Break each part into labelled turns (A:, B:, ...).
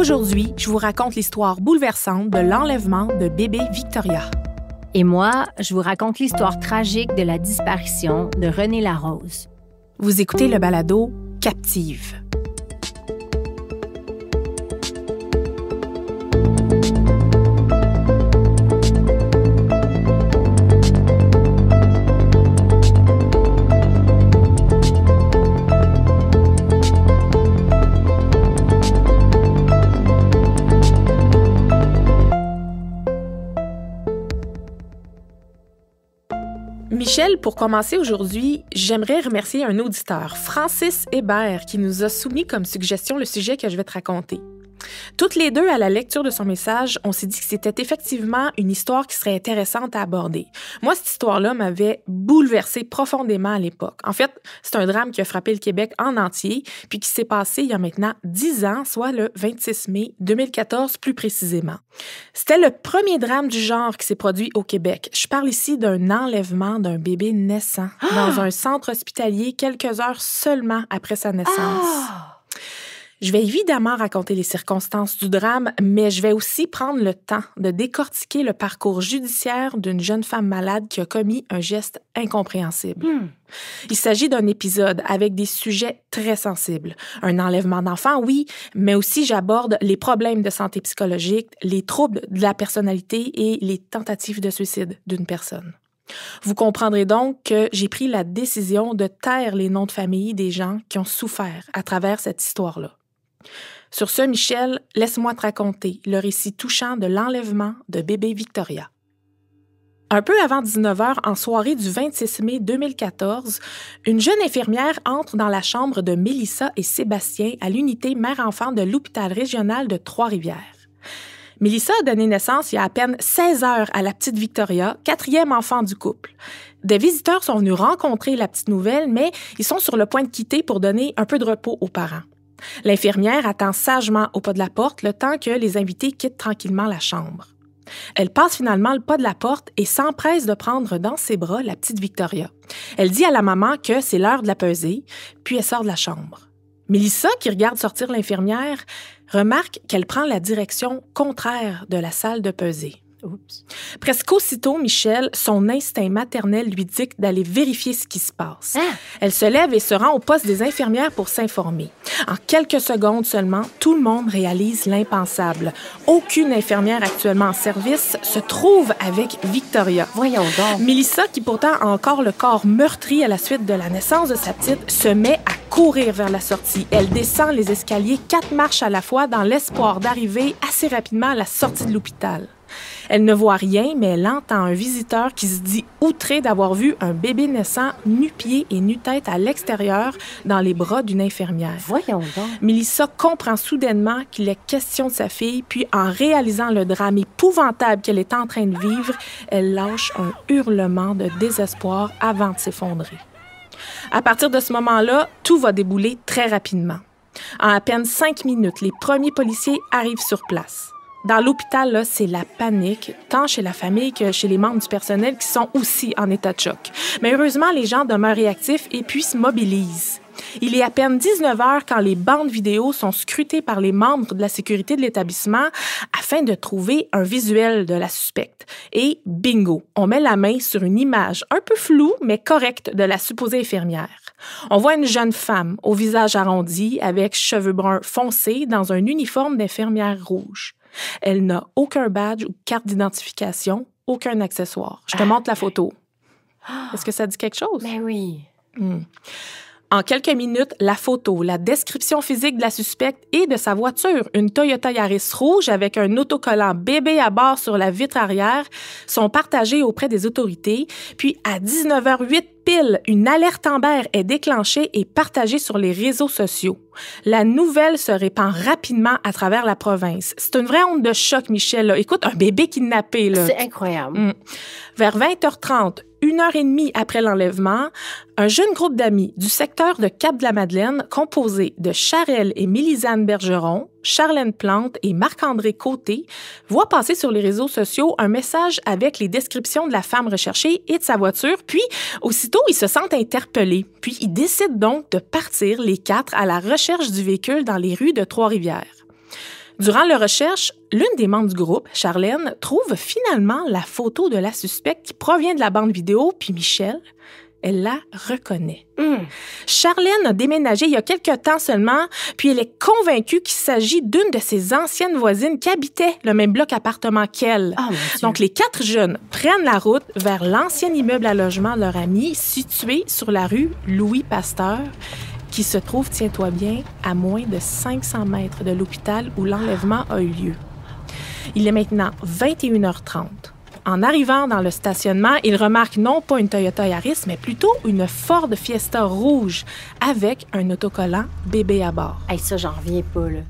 A: Aujourd'hui, je vous raconte l'histoire bouleversante de l'enlèvement de bébé Victoria.
B: Et moi, je vous raconte l'histoire tragique de la disparition de René Larose.
A: Vous écoutez le balado Captive. Michel, pour commencer aujourd'hui, j'aimerais remercier un auditeur, Francis Hébert, qui nous a soumis comme suggestion le sujet que je vais te raconter. Toutes les deux, à la lecture de son message, on s'est dit que c'était effectivement une histoire qui serait intéressante à aborder. Moi, cette histoire-là m'avait bouleversée profondément à l'époque. En fait, c'est un drame qui a frappé le Québec en entier, puis qui s'est passé il y a maintenant 10 ans, soit le 26 mai 2014 plus précisément. C'était le premier drame du genre qui s'est produit au Québec. Je parle ici d'un enlèvement d'un bébé naissant dans un centre hospitalier quelques heures seulement après sa naissance. Je vais évidemment raconter les circonstances du drame, mais je vais aussi prendre le temps de décortiquer le parcours judiciaire d'une jeune femme malade qui a commis un geste incompréhensible. Il s'agit d'un épisode avec des sujets très sensibles. Un enlèvement d'enfant, oui, mais aussi j'aborde les problèmes de santé psychologique, les troubles de la personnalité et les tentatives de suicide d'une personne. Vous comprendrez donc que j'ai pris la décision de taire les noms de famille des gens qui ont souffert à travers cette histoire-là. Sur ce, Michel, laisse-moi te raconter le récit touchant de l'enlèvement de bébé Victoria. Un peu avant 19h, en soirée du 26 mai 2014, une jeune infirmière entre dans la chambre de Mélissa et Sébastien à l'unité mère-enfant de l'hôpital régional de Trois-Rivières. Mélissa a donné naissance il y a à peine 16 heures à la petite Victoria, 4e enfant du couple. Des visiteurs sont venus rencontrer la petite nouvelle, mais ils sont sur le point de quitter pour donner un peu de repos aux parents. L'infirmière attend sagement au pas de la porte le temps que les invités quittent tranquillement la chambre. Elle passe finalement le pas de la porte et s'empresse de prendre dans ses bras la petite Victoria. Elle dit à la maman que c'est l'heure de la peser, puis elle sort de la chambre. Mélissa, qui regarde sortir l'infirmière, remarque qu'elle prend la direction contraire de la salle de pesée. Oups. Presque aussitôt, Michel, son instinct maternel lui dicte d'aller vérifier ce qui se passe. Elle se lève et se rend au poste des infirmières pour s'informer. En quelques secondes seulement, tout le monde réalise l'impensable. Aucune infirmière actuellement en service se trouve avec Victoria.
B: Voyons donc.
A: Mélissa, qui pourtant a encore le corps meurtri à la suite de la naissance de sa petite, se met à courir vers la sortie. Elle descend les escaliers 4 marches à la fois dans l'espoir d'arriver assez rapidement à la sortie de l'hôpital. Elle ne voit rien, mais elle entend un visiteur qui se dit outré d'avoir vu un bébé naissant nu-pied et nu-tête à l'extérieur dans les bras d'une infirmière.
B: Voyons donc.
A: Mélissa comprend soudainement qu'il est question de sa fille, puis en réalisant le drame épouvantable qu'elle est en train de vivre, elle lâche un hurlement de désespoir avant de s'effondrer. À partir de ce moment-là, tout va débouler très rapidement. En à peine 5 minutes, les premiers policiers arrivent sur place. Dans l'hôpital, là, c'est la panique, tant chez la famille que chez les membres du personnel qui sont aussi en état de choc. Mais heureusement, les gens demeurent réactifs et puis se mobilisent. Il est à peine 19 heures quand les bandes vidéo sont scrutées par les membres de la sécurité de l'établissement afin de trouver un visuel de la suspecte. Et bingo, on met la main sur une image un peu floue, mais correcte de la supposée infirmière. On voit une jeune femme au visage arrondi avec cheveux bruns foncés dans un uniforme d'infirmière rouge. Elle n'a aucun badge ou carte d'identification, aucun accessoire. Je te montre la photo. Est-ce que ça dit quelque chose?
B: Ben oui.
A: En quelques minutes, la photo, la description physique de la suspecte et de sa voiture, une Toyota Yaris rouge avec un autocollant bébé à bord sur la vitre arrière, sont partagées auprès des autorités. Puis, à 19h08 pile, une alerte Amber est déclenchée et partagée sur les réseaux sociaux. La nouvelle se répand rapidement à travers la province. C'est une vraie onde de choc, Michel. Là. Écoute, un bébé kidnappé. Là.
B: C'est incroyable.
A: Vers 20h30, 1h30 après l'enlèvement, un jeune groupe d'amis du secteur de Cap-de-la-Madeleine, composé de Charelle et Mélisane Bergeron, Charlène Plante et Marc-André Côté, voit passer sur les réseaux sociaux un message avec les descriptions de la femme recherchée et de sa voiture, puis aussitôt, ils se sentent interpellés. Puis, ils décident donc de partir, les 4, à la recherche du véhicule dans les rues de Trois-Rivières. Durant leur recherche, l'une des membres du groupe, Charlène, trouve finalement la photo de la suspecte qui provient de la bande vidéo, puis Michel, elle la reconnaît. Charlène a déménagé il y a quelques temps seulement, puis elle est convaincue qu'il s'agit d'une de ses anciennes voisines qui habitait le même bloc appartement qu'elle.
B: Oh,
A: donc, les 4 jeunes prennent la route vers l'ancien immeuble à logement de leur amie, situé sur la rue Louis Pasteur, qui se trouve, tiens-toi bien, à moins de 500 mètres de l'hôpital où l'enlèvement a eu lieu. Il est maintenant 21h30. En arrivant dans le stationnement, il remarque non pas une Toyota Yaris, mais plutôt une Ford Fiesta rouge avec un autocollant bébé à bord.
B: Hey, ça, j'en reviens pas, là.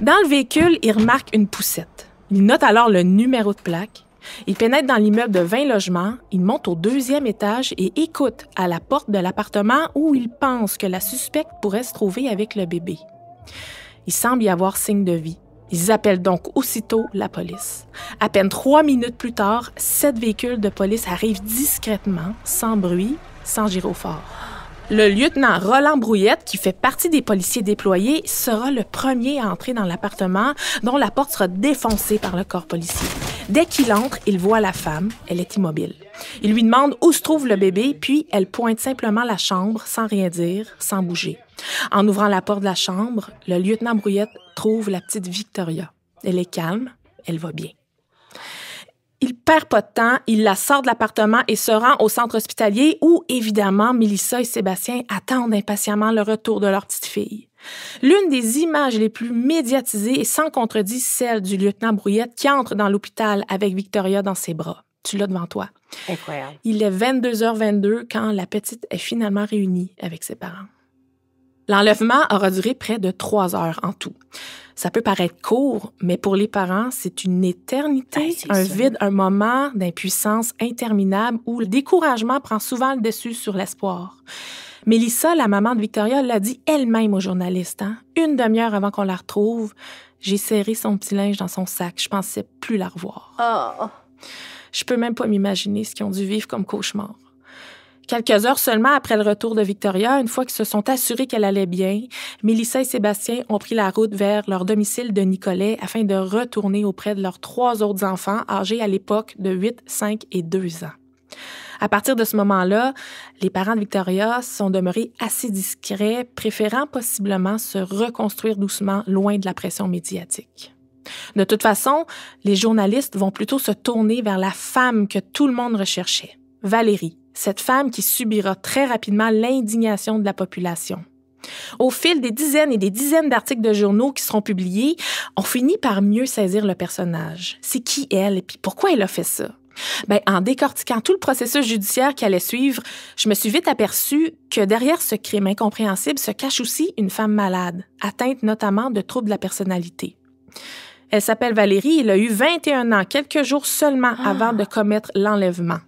A: Dans le véhicule, il remarque une poussette. Il note alors le numéro de plaque. Il pénètre dans l'immeuble de 20 logements, il monte au 2e étage et écoute à la porte de l'appartement où il pense que la suspecte pourrait se trouver avec le bébé. Il semble y avoir signe de vie. Ils appellent donc aussitôt la police. À peine 3 minutes plus tard, 7 véhicules de police arrivent discrètement, sans bruit, sans gyrophare. Le lieutenant Roland Brouillette, qui fait partie des policiers déployés, sera le premier à entrer dans l'appartement, dont la porte sera défoncée par le corps policier. Dès qu'il entre, il voit la femme. Elle est immobile. Il lui demande où se trouve le bébé, puis elle pointe simplement la chambre, sans rien dire, sans bouger. En ouvrant la porte de la chambre, le lieutenant Brouillette trouve la petite Victoria. Elle est calme, elle va bien. Il perd pas de temps, il la sort de l'appartement et se rend au centre hospitalier où, évidemment, Mélissa et Sébastien attendent impatiemment le retour de leur petite fille. L'une des images les plus médiatisées est sans contredit celle du lieutenant Brouillette qui entre dans l'hôpital avec Victoria dans ses bras. Tu l'as devant toi.
B: Incroyable.
A: Il est 22h22 quand la petite est finalement réunie avec ses parents. L'enlèvement aura duré près de 3 heures en tout. Ça peut paraître court, mais pour les parents, c'est une éternité, un vide, un moment d'impuissance interminable où le découragement prend souvent le dessus sur l'espoir. Mélissa, la maman de Victoria, l'a dit elle-même aux journalistes. Une demi-heure avant qu'on la retrouve, j'ai serré son petit linge dans son sac. Je pensais plus la revoir.
B: Oh.
A: Je peux même pas m'imaginer ce qu'ils ont dû vivre comme cauchemar. Quelques heures seulement après le retour de Victoria, une fois qu'ils se sont assurés qu'elle allait bien, Mélissa et Sébastien ont pris la route vers leur domicile de Nicolet afin de retourner auprès de leurs 3 autres enfants âgés à l'époque de 8, 5 et 2 ans. À partir de ce moment-là, les parents de Victoria sont demeurés assez discrets, préférant possiblement se reconstruire doucement loin de la pression médiatique. De toute façon, les journalistes vont plutôt se tourner vers la femme que tout le monde recherchait, Valérie, cette femme qui subira très rapidement l'indignation de la population. Au fil des dizaines et des dizaines d'articles de journaux qui seront publiés, on finit par mieux saisir le personnage. C'est qui elle et puis pourquoi elle a fait ça? En décortiquant tout le processus judiciaire qui allait suivre, je me suis vite aperçue que derrière ce crime incompréhensible se cache aussi une femme malade, atteinte notamment de troubles de la personnalité. Elle s'appelle Valérie, elle a eu 21 ans, quelques jours seulement avant de commettre l'enlèvement.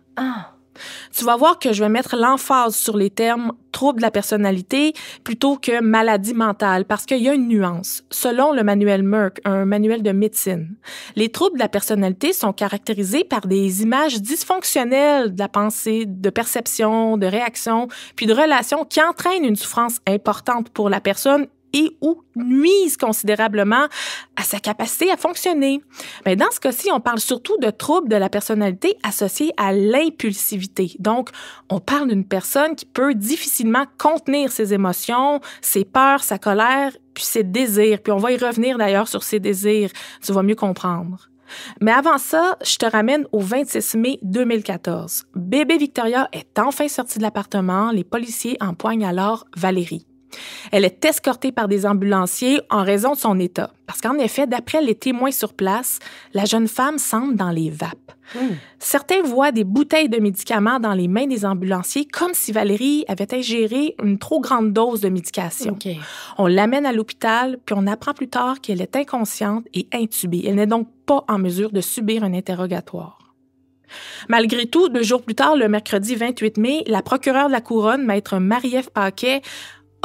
A: Tu vas voir que je vais mettre l'emphase sur les termes « trouble de la personnalité » plutôt que « maladie mentale » parce qu'il y a une nuance. Selon le manuel Merck, un manuel de médecine, les troubles de la personnalité sont caractérisés par des images dysfonctionnelles de la pensée, de perception, de réaction, puis de relations qui entraînent une souffrance importante pour la personne et ou nuisent considérablement à sa capacité à fonctionner. Mais dans ce cas-ci, on parle surtout de troubles de la personnalité associés à l'impulsivité. Donc, on parle d'une personne qui peut difficilement contenir ses émotions, ses peurs, sa colère, puis ses désirs. Puis on va y revenir d'ailleurs sur ses désirs. Tu vas mieux comprendre. Mais avant ça, je te ramène au 26 mai 2014. Bébé Victoria est enfin sortie de l'appartement. Les policiers empoignent alors Valérie. Elle est escortée par des ambulanciers en raison de son état. Parce qu'en effet, d'après les témoins sur place, la jeune femme semble dans les vapes. Certains voient des bouteilles de médicaments dans les mains des ambulanciers comme si Valérie avait ingéré une trop grande dose de médication. On l'amène à l'hôpital, puis on apprend plus tard qu'elle est inconsciente et intubée. Elle n'est donc pas en mesure de subir un interrogatoire. Malgré tout, 2 jours plus tard, le mercredi 28 mai, la procureure de la Couronne, maître Marie-Ève Paquet,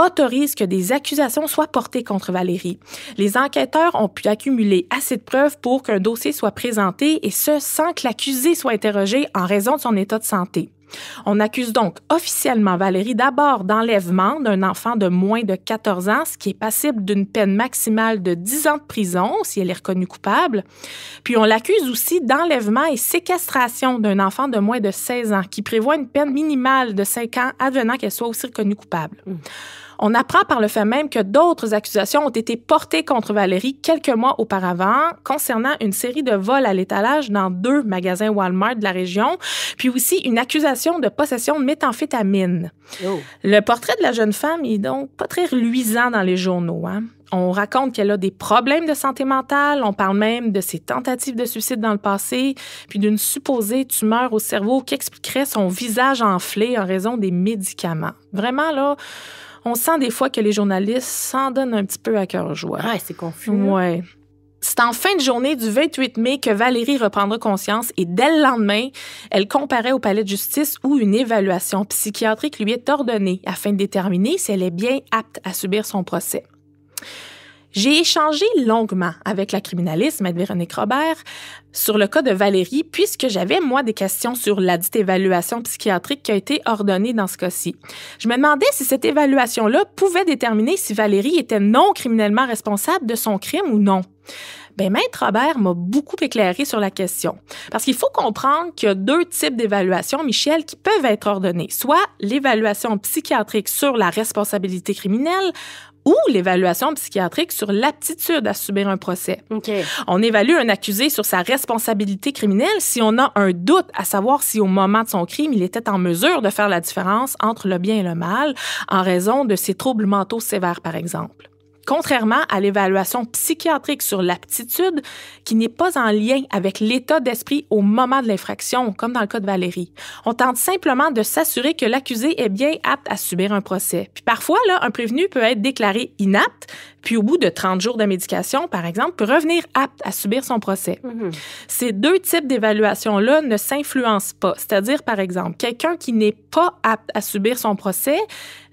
A: autorise que des accusations soient portées contre Valérie. Les enquêteurs ont pu accumuler assez de preuves pour qu'un dossier soit présenté et ce, sans que l'accusé soit interrogé en raison de son état de santé. On accuse donc officiellement Valérie d'abord d'enlèvement d'un enfant de moins de 14 ans, ce qui est passible d'une peine maximale de 10 ans de prison si elle est reconnue coupable. Puis on l'accuse aussi d'enlèvement et séquestration d'un enfant de moins de 16 ans, qui prévoit une peine minimale de 5 ans advenant qu'elle soit aussi reconnue coupable. On apprend par le fait même que d'autres accusations ont été portées contre Valérie quelques mois auparavant concernant une série de vols à l'étalage dans 2 magasins Walmart de la région, puis aussi une accusation de possession de méthamphétamine. Oh. Le portrait de la jeune femme est donc pas très reluisant dans les journaux. On raconte qu'elle a des problèmes de santé mentale, on parle même de ses tentatives de suicide dans le passé, puis d'une supposée tumeur au cerveau qui expliquerait son visage enflé en raison des médicaments. Vraiment, là, on sent des fois que les journalistes s'en donnent un petit peu à cœur joie.
B: Ouais, c'est confus.
A: Ouais. C'est en fin de journée du 28 mai que Valérie reprendra conscience et dès le lendemain, elle comparaît au palais de justice où une évaluation psychiatrique lui est ordonnée afin de déterminer si elle est bien apte à subir son procès. J'ai échangé longuement avec la criminaliste, Maître Véronique Robert, sur le cas de Valérie, puisque j'avais, moi, des questions sur la dite évaluation psychiatrique qui a été ordonnée dans ce cas-ci. Je me demandais si cette évaluation-là pouvait déterminer si Valérie était non criminellement responsable de son crime ou non. Bien, Maître Robert m'a beaucoup éclairé sur la question. Parce qu'il faut comprendre qu'il y a 2 types d'évaluations, Michel, qui peuvent être ordonnées. Soit l'évaluation psychiatrique sur la responsabilité criminelle, ou l'évaluation psychiatrique sur l'aptitude à subir un procès.
B: Okay.
A: On évalue un accusé sur sa responsabilité criminelle si on a un doute à savoir si au moment de son crime, il était en mesure de faire la différence entre le bien et le mal en raison de ses troubles mentaux sévères, par exemple. Contrairement à l'évaluation psychiatrique sur l'aptitude, qui n'est pas en lien avec l'état d'esprit au moment de l'infraction, comme dans le cas de Valérie. On tente simplement de s'assurer que l'accusé est bien apte à subir un procès. Puis parfois, là, un prévenu peut être déclaré inapte, puis au bout de 30 jours de médication, par exemple, peut revenir apte à subir son procès. Ces 2 types d'évaluations-là ne s'influencent pas. C'est-à-dire, par exemple, quelqu'un qui n'est pas apte à subir son procès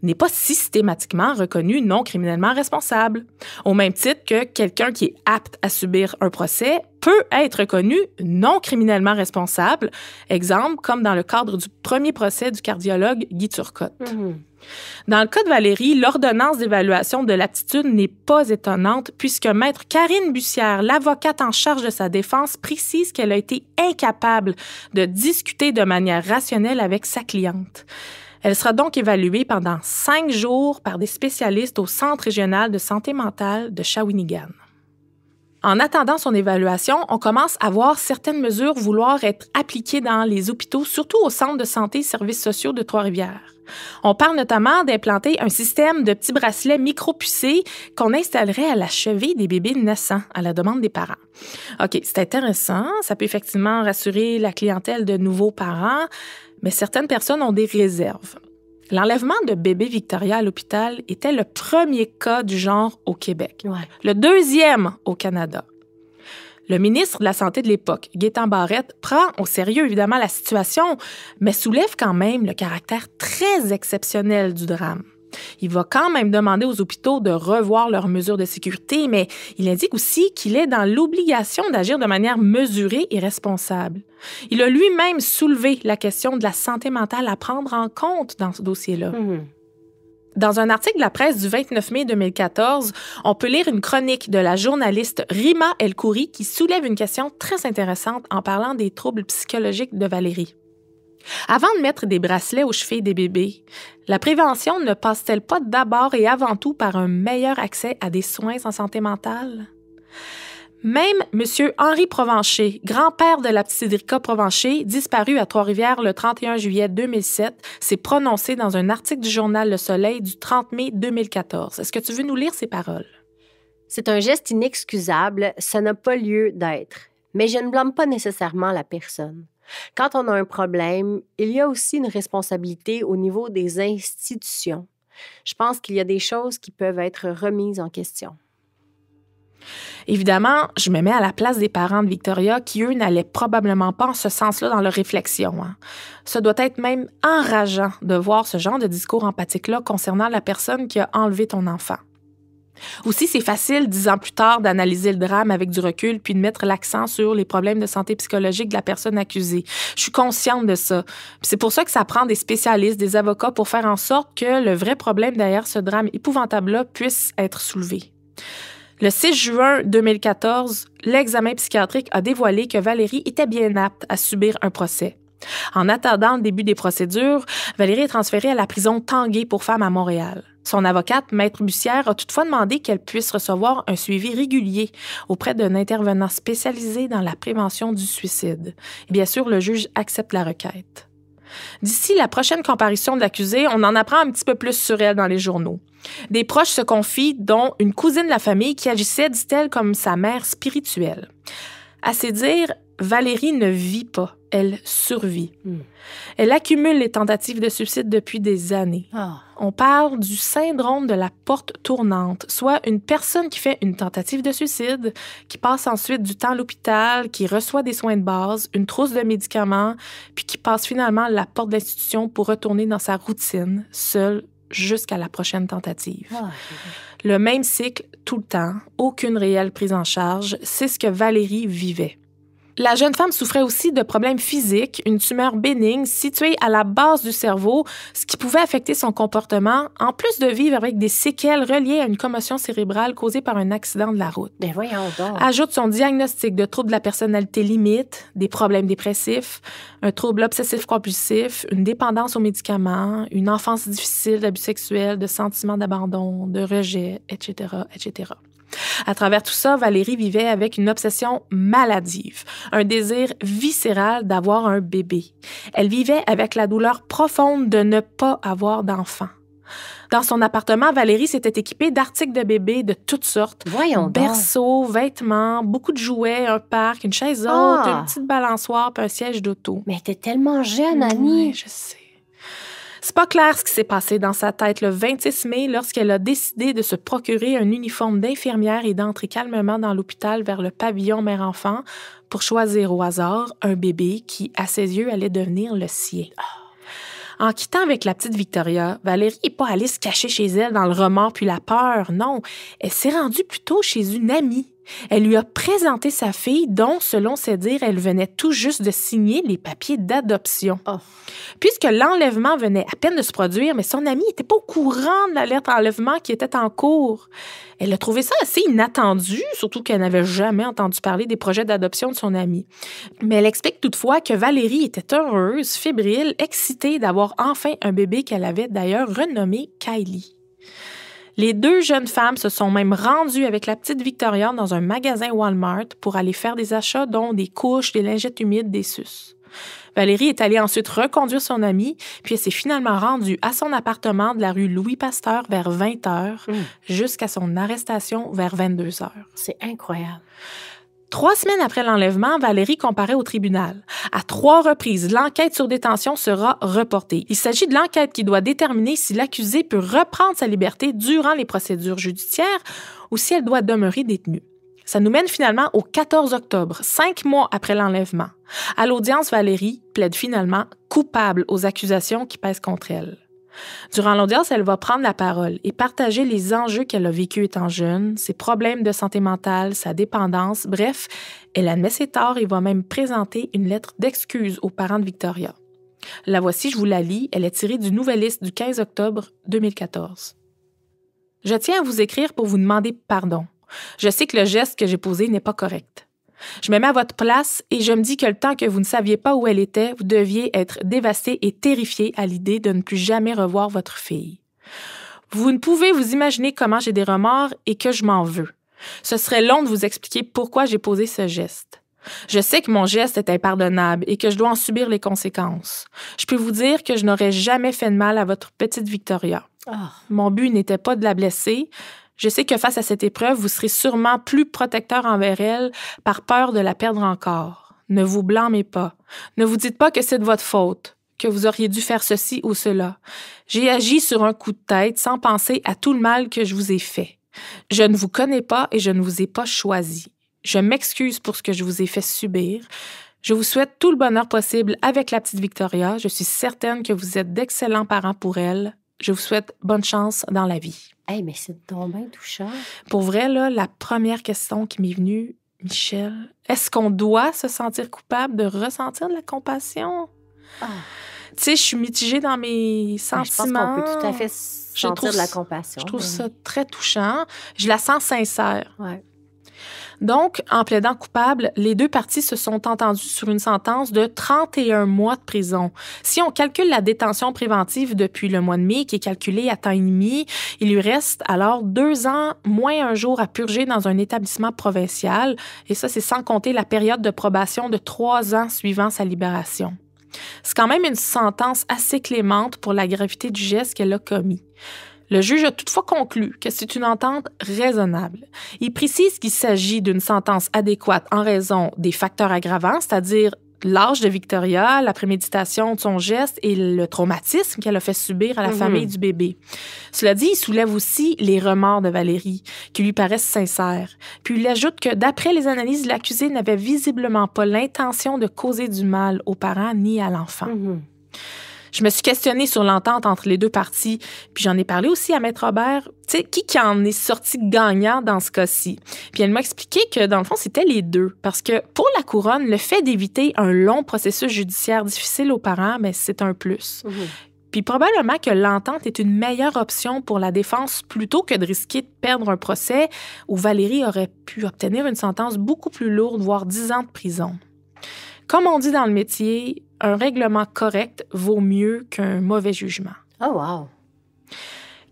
A: n'est pas systématiquement reconnu non criminellement responsable. Au même titre que quelqu'un qui est apte à subir un procès peut être reconnu non criminellement responsable, exemple comme dans le cadre du premier procès du cardiologue Guy Turcotte. Dans le cas de Valérie, l'ordonnance d'évaluation de l'aptitude n'est pas étonnante puisque Maître Karine Bussière, l'avocate en charge de sa défense, précise qu'elle a été incapable de discuter de manière rationnelle avec sa cliente. Elle sera donc évaluée pendant 5 jours par des spécialistes au Centre régional de santé mentale de Shawinigan. En attendant son évaluation, on commence à voir certaines mesures vouloir être appliquées dans les hôpitaux, surtout au Centre de santé et services sociaux de Trois-Rivières. On parle notamment d'implanter un système de petits bracelets micro-pucés qu'on installerait à la cheville des bébés naissants à la demande des parents. OK, c'est intéressant. Ça peut effectivement rassurer la clientèle de nouveaux parents, mais certaines personnes ont des réserves. L'enlèvement de bébé Victoria à l'hôpital était le premier cas du genre au Québec, le 2e au Canada. Le ministre de la Santé de l'époque, Gaétan Barrette, prend au sérieux évidemment la situation, mais soulève quand même le caractère très exceptionnel du drame. Il va quand même demander aux hôpitaux de revoir leurs mesures de sécurité, mais il indique aussi qu'il est dans l'obligation d'agir de manière mesurée et responsable. Il a lui-même soulevé la question de la santé mentale à prendre en compte dans ce dossier-là. Dans un article de la presse du 29 mai 2014, on peut lire une chronique de la journaliste Rima El-Khoury qui soulève une question très intéressante en parlant des troubles psychologiques de Valérie. Avant de mettre des bracelets aux chevilles des bébés, la prévention ne passe-t-elle pas d'abord et avant tout par un meilleur accès à des soins en santé mentale? Même M. Henri Provencher, grand-père de la petite Cédrica Provencher, disparu à Trois-Rivières le 31 juillet 2007, s'est prononcé dans un article du journal Le Soleil du 30 mai 2014. Est-ce que tu veux nous lire ces paroles?
B: C'est un geste inexcusable, ça n'a pas lieu d'être. Mais je ne blâme pas nécessairement la personne. Quand on a un problème, il y a aussi une responsabilité au niveau des institutions. Je pense qu'il y a des choses qui peuvent être remises en question.
A: Évidemment, je me mets à la place des parents de Victoria qui, eux, n'allaient probablement pas en ce sens-là dans leur réflexion. Ça doit être même enrageant de voir ce genre de discours empathique-là concernant la personne qui a enlevé ton enfant. Aussi, c'est facile, 10 ans plus tard, d'analyser le drame avec du recul puis de mettre l'accent sur les problèmes de santé psychologique de la personne accusée. Je suis consciente de ça. Puis c'est pour ça que ça prend des spécialistes, des avocats pour faire en sorte que le vrai problème derrière ce drame épouvantable-là puisse être soulevé. Le 6 juin 2014, l'examen psychiatrique a dévoilé que Valérie était bien apte à subir un procès. En attendant le début des procédures, Valérie est transférée à la prison Tanguay pour femmes à Montréal. Son avocate, Maître Bussière, a toutefois demandé qu'elle puisse recevoir un suivi régulier auprès d'un intervenant spécialisé dans la prévention du suicide. Et bien sûr, le juge accepte la requête. D'ici la prochaine comparution de l'accusée, on en apprend un petit peu plus sur elle dans les journaux. Des proches se confient, dont une cousine de la famille qui agissait, dit-elle, comme sa mère spirituelle. À ses dires, Valérie ne vit pas, elle survit. Elle accumule les tentatives de suicide depuis des années. On parle du syndrome de la porte tournante, soit une personne qui fait une tentative de suicide, qui passe ensuite du temps à l'hôpital, qui reçoit des soins de base, une trousse de médicaments, puis qui passe finalement la porte de l'institution pour retourner dans sa routine, seule, jusqu'à la prochaine tentative. Le même cycle, tout le temps, aucune réelle prise en charge, c'est ce que Valérie vivait. La jeune femme souffrait aussi de problèmes physiques, une tumeur bénigne située à la base du cerveau, ce qui pouvait affecter son comportement, en plus de vivre avec des séquelles reliées à une commotion cérébrale causée par un accident de la route.
B: Ben voyons donc.
A: Ajoute son diagnostic de trouble de la personnalité limite, des problèmes dépressifs, un trouble obsessif-compulsif, une dépendance aux médicaments, une enfance difficile d'abus sexuels, de sentiments d'abandon, de rejet, etc., etc. À travers tout ça, Valérie vivait avec une obsession maladive, un désir viscéral d'avoir un bébé. Elle vivait avec la douleur profonde de ne pas avoir d'enfant. Dans son appartement, Valérie s'était équipée d'articles de bébé de toutes sortes.
B: Voyons
A: berceaux, vêtements, beaucoup de jouets, un parc, une chaise haute, une petite balançoire puis un siège d'auto.
B: Mais t'es tellement jeune, Annie.
A: Oui, je sais. C'est pas clair ce qui s'est passé dans sa tête le 26 mai lorsqu'elle a décidé de se procurer un uniforme d'infirmière et d'entrer calmement dans l'hôpital vers le pavillon mère-enfant pour choisir au hasard un bébé qui, à ses yeux, allait devenir le sien. En quittant avec la petite Victoria, Valérie n'est pas allée se cacher chez elle dans le remords puis la peur, non. Elle s'est rendue plutôt chez une amie. Elle lui a présenté sa fille dont, selon ses dires, elle venait tout juste de signer les papiers d'adoption. Puisque l'enlèvement venait à peine de se produire, mais son amie n'était pas au courant de la lettre d'enlèvement qui était en cours. Elle a trouvé ça assez inattendu, surtout qu'elle n'avait jamais entendu parler des projets d'adoption de son amie. Mais elle explique toutefois que Valérie était heureuse, fébrile, excitée d'avoir enfin un bébé qu'elle avait d'ailleurs renommé Kylie. Les deux jeunes femmes se sont même rendues avec la petite Victoria dans un magasin Walmart pour aller faire des achats, dont des couches, des lingettes humides, des suces. Valérie est allée ensuite reconduire son amie, puis elle s'est finalement rendue à son appartement de la rue Louis-Pasteur vers 20h, jusqu'à son arrestation vers 22h.
B: C'est incroyable.
A: 3 semaines après l'enlèvement, Valérie comparaît au tribunal. À 3 reprises, l'enquête sur détention sera reportée. Il s'agit de l'enquête qui doit déterminer si l'accusée peut reprendre sa liberté durant les procédures judiciaires ou si elle doit demeurer détenue. Ça nous mène finalement au 14 octobre, 5 mois après l'enlèvement. À l'audience, Valérie plaide finalement coupable aux accusations qui pèsent contre elle. Durant l'audience, elle va prendre la parole et partager les enjeux qu'elle a vécus étant jeune, ses problèmes de santé mentale, sa dépendance, bref, elle admet ses torts et va même présenter une lettre d'excuse aux parents de Victoria. La voici, je vous la lis, elle est tirée du Nouvelliste du 15 octobre 2014. « Je tiens à vous écrire pour vous demander pardon. Je sais que le geste que j'ai posé n'est pas correct. Je me mets à votre place et je me dis que le temps que vous ne saviez pas où elle était, vous deviez être dévasté et terrifié à l'idée de ne plus jamais revoir votre fille. Vous ne pouvez vous imaginer comment j'ai des remords et que je m'en veux. Ce serait long de vous expliquer pourquoi j'ai posé ce geste. Je sais que mon geste est impardonnable et que je dois en subir les conséquences. Je peux vous dire que je n'aurais jamais fait de mal à votre petite Victoria. Mon but n'était pas de la blesser. Je sais que face à cette épreuve, vous serez sûrement plus protecteur envers elle par peur de la perdre encore. Ne vous blâmez pas. Ne vous dites pas que c'est de votre faute, que vous auriez dû faire ceci ou cela. J'ai agi sur un coup de tête sans penser à tout le mal que je vous ai fait. Je ne vous connais pas et je ne vous ai pas choisi. Je m'excuse pour ce que je vous ai fait subir. Je vous souhaite tout le bonheur possible avec la petite Victoria. Je suis certaine que vous êtes d'excellents parents pour elle. Je vous souhaite bonne chance dans la vie.
B: Hey, mais c'est donc bien touchant.
A: Pour vrai, là, la première question qui m'est venue, Michel, est-ce qu'on doit se sentir coupable de ressentir de la compassion?
B: Ah.
A: Tu sais, je suis mitigée dans mes sentiments.
B: Je pense qu'on peut tout à fait sentir de la compassion.
A: Je trouve ça très touchant. Je la sens sincère.
B: Ouais.
A: Donc, en plaidant coupable, les deux parties se sont entendues sur une sentence de 31 mois de prison. Si on calcule la détention préventive depuis le mois de mai, qui est calculée à temps et demi, il lui reste alors 2 ans moins un jour à purger dans un établissement provincial. Et ça, c'est sans compter la période de probation de 3 ans suivant sa libération. C'est quand même une sentence assez clémente pour la gravité du geste qu'elle a commis. Le juge a toutefois conclu que c'est une entente raisonnable. Il précise qu'il s'agit d'une sentence adéquate en raison des facteurs aggravants, c'est-à-dire l'âge de Victoria, la préméditation de son geste et le traumatisme qu'elle a fait subir à la famille du bébé. Cela dit, il soulève aussi les remords de Valérie, qui lui paraissent sincères. Puis il ajoute que, d'après les analyses, l'accusé n'avait visiblement pas l'intention de causer du mal aux parents ni à l'enfant. Je me suis questionnée sur l'entente entre les deux parties, puis j'en ai parlé aussi à Maître Robert. Tu sais, qui en est sorti gagnant dans ce cas-ci? Puis elle m'a expliqué que, dans le fond, c'était les deux. Parce que pour la couronne, le fait d'éviter un long processus judiciaire difficile aux parents, bien, c'est un plus. Puis probablement que l'entente est une meilleure option pour la défense plutôt que de risquer de perdre un procès où Valérie aurait pu obtenir une sentence beaucoup plus lourde, voire 10 ans de prison. Comme on dit dans le métier, un règlement correct vaut mieux qu'un mauvais jugement.
B: Oh, wow!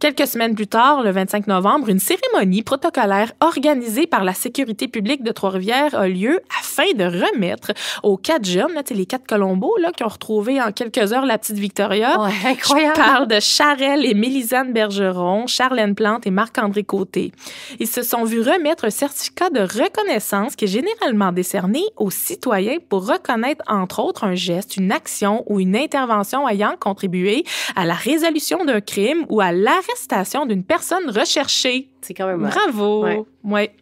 A: Quelques semaines plus tard, le 25 novembre, une cérémonie protocolaire organisée par la sécurité publique de Trois-Rivières a lieu afin de remettre aux 4 jeunes, là, les 4 Colombos là, qui ont retrouvé en quelques heures la petite Victoria.
B: Ouais, incroyable!
A: Je parle de Charelle et Mélisane Bergeron, Charlène Plante et Marc-André Côté. Ils se sont vus remettre un certificat de reconnaissance qui est généralement décerné aux citoyens pour reconnaître, entre autres, un geste, une action ou une intervention ayant contribué à la résolution d'un crime ou à l'arrestation d'une personne recherchée.
B: C'est quand même
A: bravo! Ouais.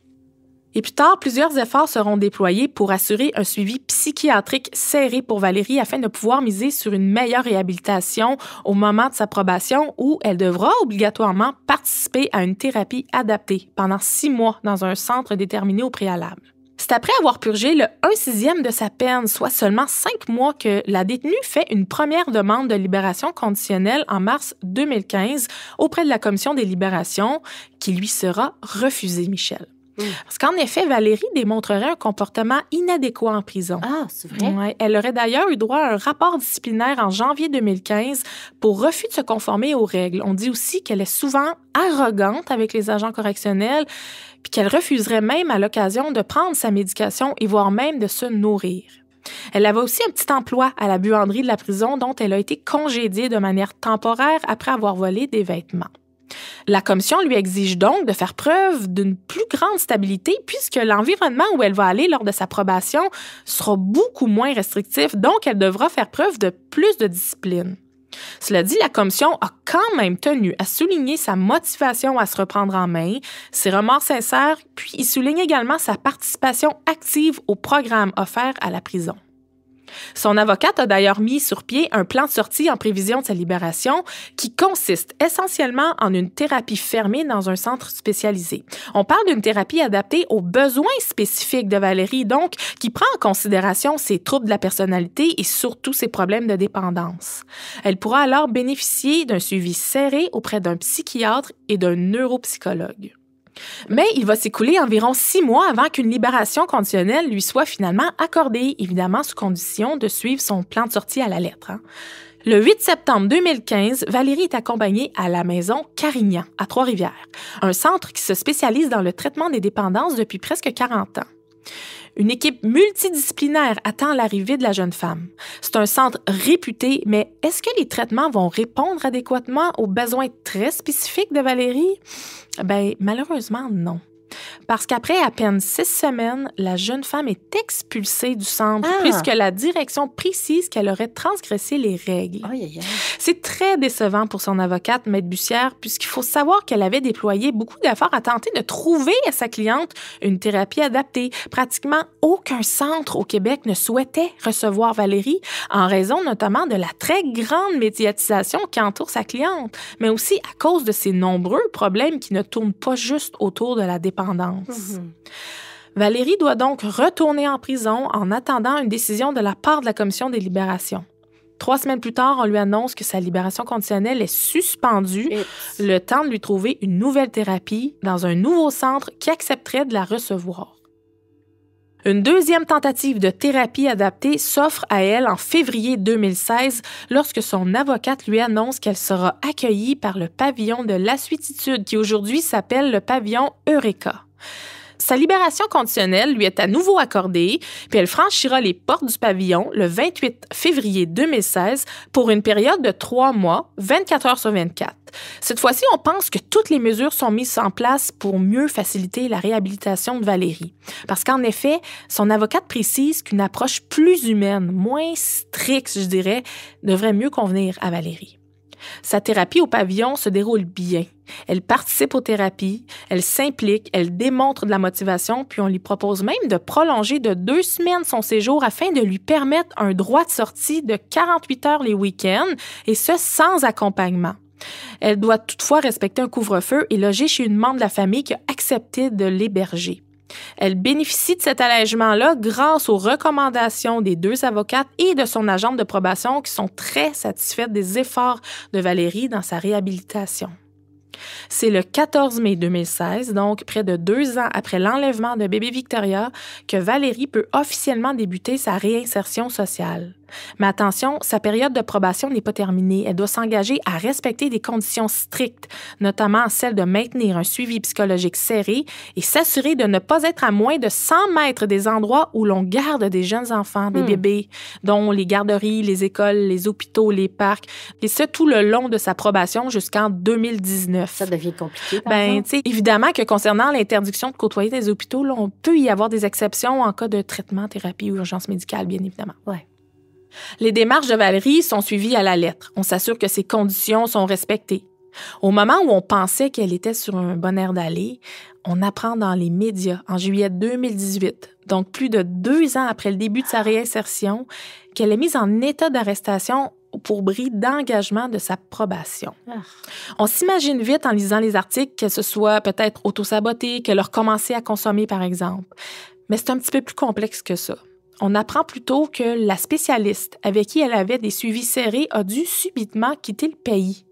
A: Et plus tard, plusieurs efforts seront déployés pour assurer un suivi psychiatrique serré pour Valérie afin de pouvoir miser sur une meilleure réhabilitation au moment de sa probation où elle devra obligatoirement participer à une thérapie adaptée pendant 6 mois dans un centre déterminé au préalable. C'est après avoir purgé le 1/6 de sa peine, soit seulement 5 mois, que la détenue fait une première demande de libération conditionnelle en mars 2015 auprès de la Commission des libérations, qui lui sera refusée, Michel. Parce qu'en effet, Valérie démontrerait un comportement inadéquat en prison.
B: Ah, c'est vrai?
A: Ouais, elle aurait d'ailleurs eu droit à un rapport disciplinaire en janvier 2015 pour refus de se conformer aux règles. On dit aussi qu'elle est souvent arrogante avec les agents correctionnels, puis qu'elle refuserait même à l'occasion de prendre sa médication et voire même de se nourrir. Elle avait aussi un petit emploi à la buanderie de la prison dont elle a été congédiée de manière temporaire après avoir volé des vêtements. La commission lui exige donc de faire preuve d'une plus grande stabilité puisque l'environnement où elle va aller lors de sa probation sera beaucoup moins restrictif, donc elle devra faire preuve de plus de discipline. Cela dit, la commission a quand même tenu à souligner sa motivation à se reprendre en main, ses remords sincères, puis il souligne également sa participation active au programme offert à la prison. Son avocate a d'ailleurs mis sur pied un plan de sortie en prévision de sa libération qui consiste essentiellement en une thérapie fermée dans un centre spécialisé. On parle d'une thérapie adaptée aux besoins spécifiques de Valérie, donc qui prend en considération ses troubles de la personnalité et surtout ses problèmes de dépendance. Elle pourra alors bénéficier d'un suivi serré auprès d'un psychiatre et d'un neuropsychologue. Mais il va s'écouler environ 6 mois avant qu'une libération conditionnelle lui soit finalement accordée, évidemment sous condition de suivre son plan de sortie à la lettre. Le 8 septembre 2015, Valérie est accompagnée à la maison Carignan, à Trois-Rivières, un centre qui se spécialise dans le traitement des dépendances depuis presque 40 ans. Une équipe multidisciplinaire attend l'arrivée de la jeune femme. C'est un centre réputé, mais est-ce que les traitements vont répondre adéquatement aux besoins très spécifiques de Valérie? Bien, malheureusement, non. Parce qu'après à peine 6 semaines, la jeune femme est expulsée du centre puisque la direction précise qu'elle aurait transgressé les règles.
B: Aïe, aïe, aïe.
A: C'est très décevant pour son avocate, Maître Bussière, puisqu'il faut savoir qu'elle avait déployé beaucoup d'efforts à tenter de trouver à sa cliente une thérapie adaptée. Pratiquement aucun centre au Québec ne souhaitait recevoir Valérie, en raison notamment de la très grande médiatisation qui entoure sa cliente, mais aussi à cause de ses nombreux problèmes qui ne tournent pas juste autour de la dépendance. Valérie doit donc retourner en prison en attendant une décision de la part de la Commission des libérations. 3 semaines plus tard, on lui annonce que sa libération conditionnelle est suspendue, le temps de lui trouver une nouvelle thérapie dans un nouveau centre qui accepterait de la recevoir. Une deuxième tentative de thérapie adaptée s'offre à elle en février 2016 lorsque son avocate lui annonce qu'elle sera accueillie par le pavillon de l'Assuétitude qui aujourd'hui s'appelle le pavillon Eureka. Sa libération conditionnelle lui est à nouveau accordée, puis elle franchira les portes du pavillon le 28 février 2016 pour une période de 3 mois, 24 heures sur 24. Cette fois-ci, on pense que toutes les mesures sont mises en place pour mieux faciliter la réhabilitation de Valérie. Parce qu'en effet, son avocate précise qu'une approche plus humaine, moins stricte, je dirais, devrait mieux convenir à Valérie. Sa thérapie au pavillon se déroule bien. Elle participe aux thérapies, elle s'implique, elle démontre de la motivation, puis on lui propose même de prolonger de 2 semaines son séjour afin de lui permettre un droit de sortie de 48 heures les week-ends, et ce, sans accompagnement. Elle doit toutefois respecter un couvre-feu et loger chez une membre de la famille qui a accepté de l'héberger. Elle bénéficie de cet allègement-là grâce aux recommandations des 2 avocates et de son agente de probation qui sont très satisfaites des efforts de Valérie dans sa réhabilitation. C'est le 14 mai 2016, donc près de 2 ans après l'enlèvement de bébé Victoria, que Valérie peut officiellement débuter sa réinsertion sociale. Mais attention, sa période de probation n'est pas terminée. Elle doit s'engager à respecter des conditions strictes, notamment celle de maintenir un suivi psychologique serré et s'assurer de ne pas être à moins de 100 mètres des endroits où l'on garde des jeunes enfants, des bébés, dont les garderies, les écoles, les hôpitaux, les parcs, et ce, tout le long de sa probation jusqu'en 2019.
B: Ça devient compliqué, par exemple.
A: Tu sais, évidemment que concernant l'interdiction de côtoyer des hôpitaux, là, on peut y avoir des exceptions en cas de traitement, thérapie ou urgence médicale, bien évidemment.
B: Ouais.
A: Les démarches de Valérie sont suivies à la lettre. On s'assure que ses conditions sont respectées. Au moment où on pensait qu'elle était sur un bon air d'aller, on apprend dans les médias, en juillet 2018, donc plus de 2 ans après le début de sa réinsertion, qu'elle est mise en état d'arrestation pour bris d'engagement de sa probation. On s'imagine vite en lisant les articles qu'elle se soit peut-être auto-sabotée, qu'elle a recommencé à consommer, par exemple. Mais c'est un petit peu plus complexe que ça. On apprend plutôt que la spécialiste avec qui elle avait des suivis serrés a dû subitement quitter le pays.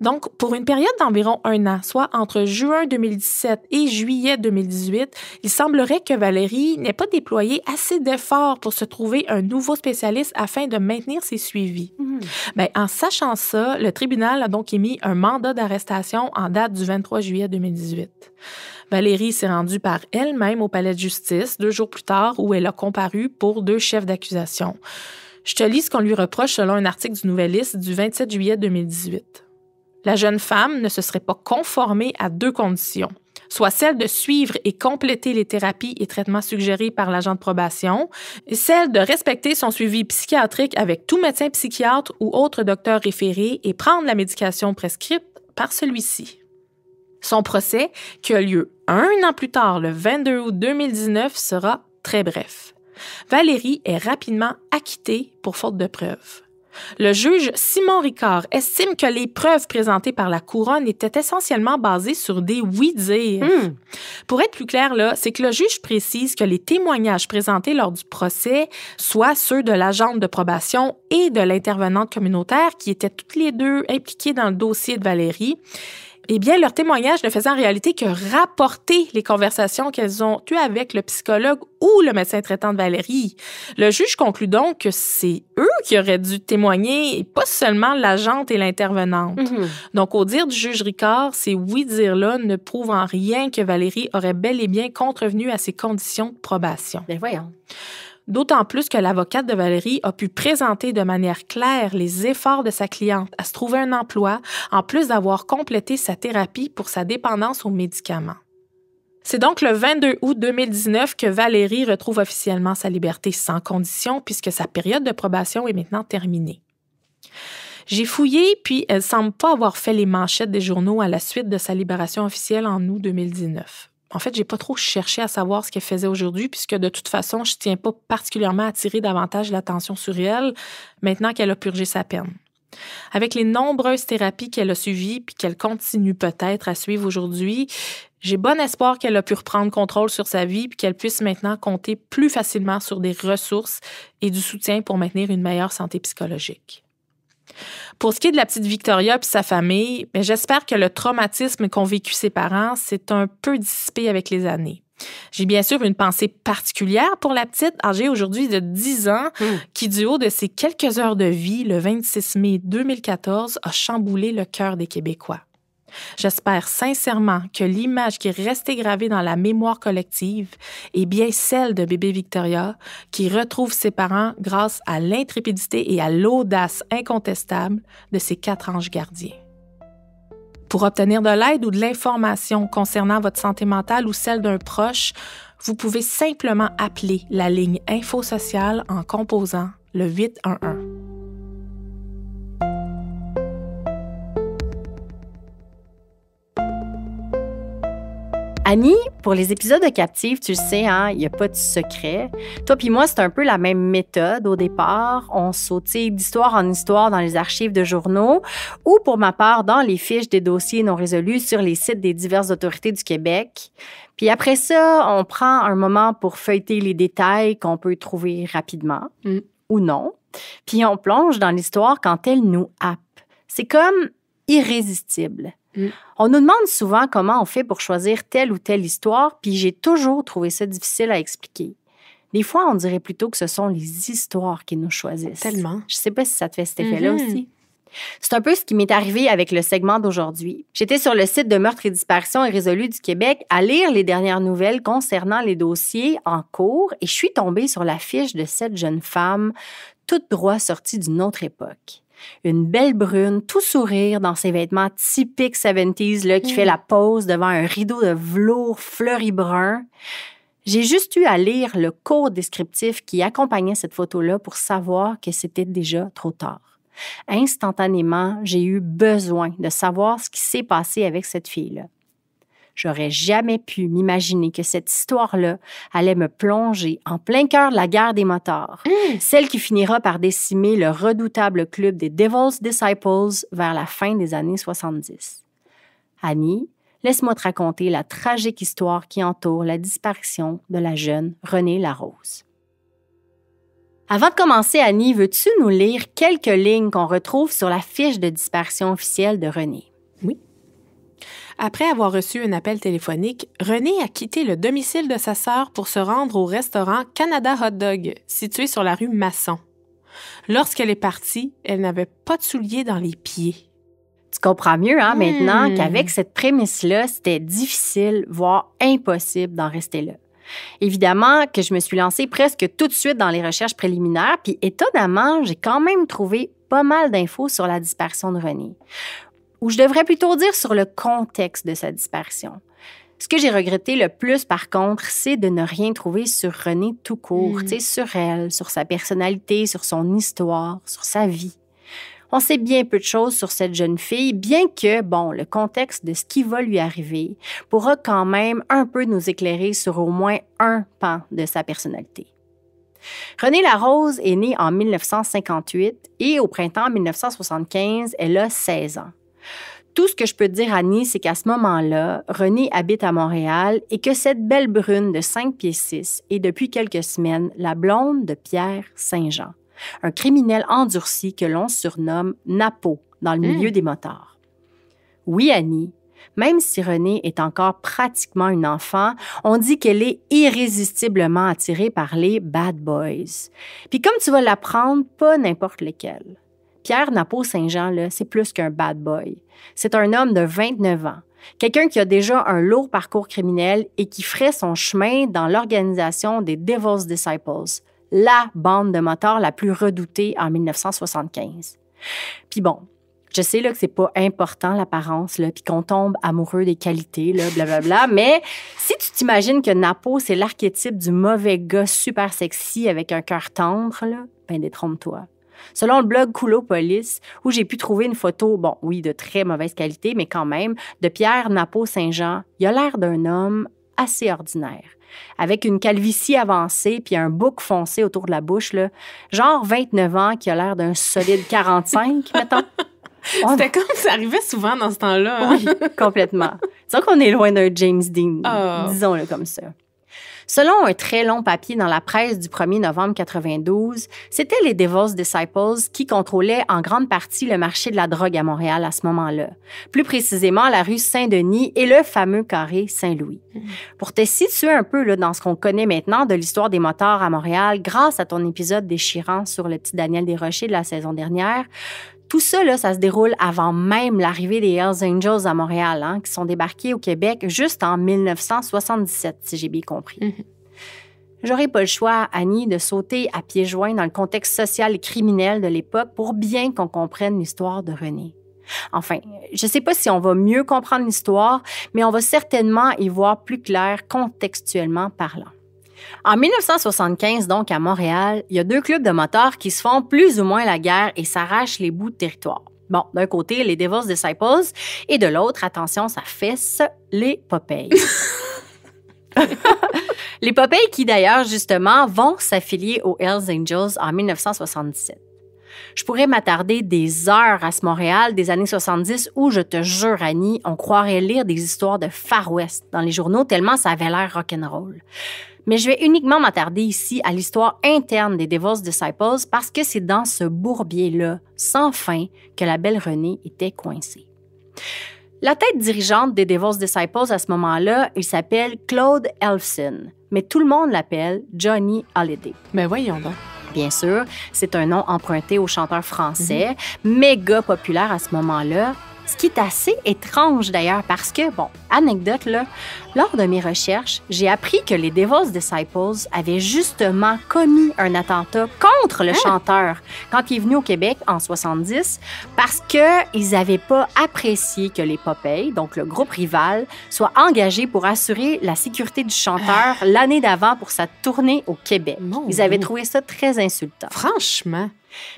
A: Donc, pour une période d'environ 1 an, soit entre juin 2017 et juillet 2018, il semblerait que Valérie n'ait pas déployé assez d'efforts pour se trouver un nouveau spécialiste afin de maintenir ses suivis. Bien, en sachant ça, le tribunal a donc émis un mandat d'arrestation en date du 23 juillet 2018. Valérie s'est rendue par elle-même au palais de justice 2 jours plus tard où elle a comparu pour 2 chefs d'accusation. Je te lis ce qu'on lui reproche selon un article du Nouvelliste du 27 juillet 2018. La jeune femme ne se serait pas conformée à 2 conditions, soit celle de suivre et compléter les thérapies et traitements suggérés par l'agent de probation, et celle de respecter son suivi psychiatrique avec tout médecin psychiatre ou autre docteur référé et prendre la médication prescrite par celui-ci. Son procès, qui a lieu 1 an plus tard, le 22 août 2019, sera très bref. Valérie est rapidement acquittée pour faute de preuves. Le juge Simon Ricard estime que les preuves présentées par la couronne étaient essentiellement basées sur des oui-dire. Pour être plus clair, là, c'est que le juge précise que les témoignages présentés lors du procès, soit ceux de l'agente de probation et de l'intervenante communautaire, qui étaient toutes les 2 impliquées dans le dossier de Valérie, eh bien, leur témoignage ne faisait en réalité que rapporter les conversations qu'elles ont eues avec le psychologue ou le médecin traitant de Valérie. Le juge conclut donc que c'est eux qui auraient dû témoigner et pas seulement l'agente et l'intervenante. Donc, au dire du juge Ricard, ces oui-dire-là ne prouvent en rien que Valérie aurait bel et bien contrevenu à ses conditions de probation.
B: Mais voyons.
A: D'autant plus que l'avocate de Valérie a pu présenter de manière claire les efforts de sa cliente à se trouver un emploi, en plus d'avoir complété sa thérapie pour sa dépendance aux médicaments. C'est donc le 22 août 2019 que Valérie retrouve officiellement sa liberté sans condition puisque sa période de probation est maintenant terminée. J'ai fouillé, puis elle semble pas avoir fait les manchettes des journaux à la suite de sa libération officielle en août 2019. En fait, j'ai pas trop cherché à savoir ce qu'elle faisait aujourd'hui puisque de toute façon, je tiens pas particulièrement à attirer davantage l'attention sur elle maintenant qu'elle a purgé sa peine. Avec les nombreuses thérapies qu'elle a suivies puis qu'elle continue peut-être à suivre aujourd'hui, j'ai bon espoir qu'elle a pu reprendre contrôle sur sa vie puis qu'elle puisse maintenant compter plus facilement sur des ressources et du soutien pour maintenir une meilleure santé psychologique. Pour ce qui est de la petite Victoria et sa famille, j'espère que le traumatisme qu'ont vécu ses parents s'est un peu dissipé avec les années. J'ai bien sûr une pensée particulière pour la petite, âgée aujourd'hui de 10 ans, qui, du haut de ses quelques heures de vie, le 26 mai 2014, a chamboulé le cœur des Québécois. J'espère sincèrement que l'image qui est restée gravée dans la mémoire collective est bien celle de bébé Victoria, qui retrouve ses parents grâce à l'intrépidité et à l'audace incontestable de ses 4 anges gardiens. Pour obtenir de l'aide ou de l'information concernant votre santé mentale ou celle d'un proche, vous pouvez simplement appeler la ligne Info Sociale en composant le 811.
B: Annie, pour les épisodes de Captive, tu le sais, hein, il n'y a pas de secret. Toi puis moi, c'est un peu la même méthode au départ. On sautille d'histoire en histoire dans les archives de journaux ou, pour ma part, dans les fiches des dossiers non résolus sur les sites des diverses autorités du Québec. Puis après ça, on prend un moment pour feuilleter les détails qu'on peut trouver rapidement ou non. Puis on plonge dans l'histoire quand elle nous happe. C'est comme irrésistible. On nous demande souvent comment on fait pour choisir telle ou telle histoire, puis j'ai toujours trouvé ça difficile à expliquer. Des fois, on dirait plutôt que ce sont les histoires qui nous choisissent.
A: Tellement.
B: Je sais pas si ça te fait cet effet-là aussi. C'est un peu ce qui m'est arrivé avec le segment d'aujourd'hui. J'étais sur le site de Meurtres et disparitions irrésolues du Québec à lire les dernières nouvelles concernant les dossiers en cours et je suis tombée sur la fiche de cette jeune femme, toute droit sortie d'une autre époque. Une belle brune, tout sourire dans ses vêtements typiques 70s là, qui fait la pose devant un rideau de velours fleuri-brun. J'ai juste eu à lire le court descriptif qui accompagnait cette photo-là pour savoir que c'était déjà trop tard. Instantanément, j'ai eu besoin de savoir ce qui s'est passé avec cette fille-là. J'aurais jamais pu m'imaginer que cette histoire-là allait me plonger en plein cœur de la guerre des motards, celle qui finira par décimer le redoutable club des Devil's Disciples vers la fin des années 70. Annie, laisse-moi te raconter la tragique histoire qui entoure la disparition de la jeune Renée Larose. Avant de commencer, Annie, veux-tu nous lire quelques lignes qu'on retrouve sur la fiche de disparition officielle de Renée?
A: Oui. Après avoir reçu un appel téléphonique, Renée a quitté le domicile de sa sœur pour se rendre au restaurant Canada Hot Dog, situé sur la rue Masson. Lorsqu'elle est partie, elle n'avait pas de souliers dans les pieds.
B: Tu comprends mieux maintenant qu'avec cette prémisse-là, c'était difficile, voire impossible d'en rester là. Évidemment que je me suis lancée presque tout de suite dans les recherches préliminaires, puis étonnamment, j'ai quand même trouvé pas mal d'infos sur la disparition de Renée. Ou je devrais plutôt dire sur le contexte de sa disparition. Ce que j'ai regretté le plus, par contre, c'est de ne rien trouver sur Renée tout court, sur elle, sur sa personnalité, sur son histoire, sur sa vie. On sait bien peu de choses sur cette jeune fille, bien que, le contexte de ce qui va lui arriver pourra quand même un peu nous éclairer sur au moins un pan de sa personnalité. Renée Larose est née en 1958 et au printemps 1975, elle a 16 ans. Tout ce que je peux te dire, Annie, c'est qu'à ce moment-là, Renée habite à Montréal et que cette belle brune de 5 pieds 6 est depuis quelques semaines la blonde de Pierre Saint-Jean, un criminel endurci que l'on surnomme Napo dans le milieu des motards. Oui, Annie, même si Renée est encore pratiquement une enfant, on dit qu'elle est irrésistiblement attirée par les bad boys. Puis comme tu vas l'apprendre, pas n'importe lesquels. Pierre Napo Saint-Jean, là, c'est plus qu'un bad boy. C'est un homme de 29 ans, quelqu'un qui a déjà un lourd parcours criminel et qui ferait son chemin dans l'organisation des Devil's Disciples, la bande de motards la plus redoutée en 1975. Puis Je sais là, que c'est pas important l'apparence, là, puis qu'on tombe amoureux des qualités, là, blablabla, mais si tu t'imagines que Napo, c'est l'archétype du mauvais gars super sexy avec un cœur tendre, là, ben détrompe-toi. Selon le blog Coulopolice, où j'ai pu trouver une photo, bon, oui, de très mauvaise qualité, mais quand même, de Pierre Napo-Saint-Jean, il a l'air d'un homme assez ordinaire, avec une calvitie avancée puis un bouc foncé autour de la bouche, là, genre 29 ans qui a l'air d'un solide 45, mettons.
A: C'était comme ça arrivait souvent dans ce temps-là. Hein?
B: Oui, complètement. Disons qu'on est loin d'un James Dean, disons-le comme ça. Selon un très long papier dans la presse du 1er novembre 92, c'était les Devil's Disciples qui contrôlaient en grande partie le marché de la drogue à Montréal à ce moment-là. Plus précisément, la rue Saint-Denis et le fameux carré Saint-Louis. Pour te situer un peu là, dans ce qu'on connaît maintenant de l'histoire des motards à Montréal, grâce à ton épisode déchirant sur le petit Daniel Desrochers de la saison dernière, tout ça, là, ça se déroule avant même l'arrivée des Hells Angels à Montréal, hein, qui sont débarqués au Québec juste en 1977, si j'ai bien compris. J'aurais pas le choix, Annie, de sauter à pieds joints dans le contexte social et criminel de l'époque pour bien qu'on comprenne l'histoire de René. Enfin, je sais pas si on va mieux comprendre l'histoire, mais on va certainement y voir plus clair contextuellement parlant. En 1975, donc, à Montréal, il y a 2 clubs de motards qui se font plus ou moins la guerre et s'arrachent les bouts de territoire. Bon, d'un côté, les Devil's Disciples, et de l'autre, attention, ça fesse, les Popeyes. Les Popeyes qui, d'ailleurs, justement, vont s'affilier aux Hells Angels en 1977. Je pourrais m'attarder des heures à ce Montréal des années 70 où, je te jure, Annie, on croirait lire des histoires de Far West dans les journaux tellement ça avait l'air rock'n'roll. Mais je vais uniquement m'attarder ici à l'histoire interne des Devil's Disciples parce que c'est dans ce bourbier-là, sans fin, que la belle Renée était coincée. La tête dirigeante des Devil's Disciples à ce moment-là, il s'appelle Claude Elfson, mais tout le monde l'appelle Johnny Hallyday.
A: Ben voyons donc.
B: Bien sûr, c'est un nom emprunté au chanteur français, méga populaire à ce moment-là, ce qui est assez étrange d'ailleurs parce que, bon, anecdote là, lors de mes recherches, j'ai appris que les Devil's Disciples avaient justement commis un attentat contre le chanteur quand il est venu au Québec en 70 parce qu'ils n'avaient pas apprécié que les Popeyes, donc le groupe rival, soient engagés pour assurer la sécurité du chanteur l'année d'avant pour sa tournée au Québec. Ils avaient trouvé ça très insultant.
A: Franchement.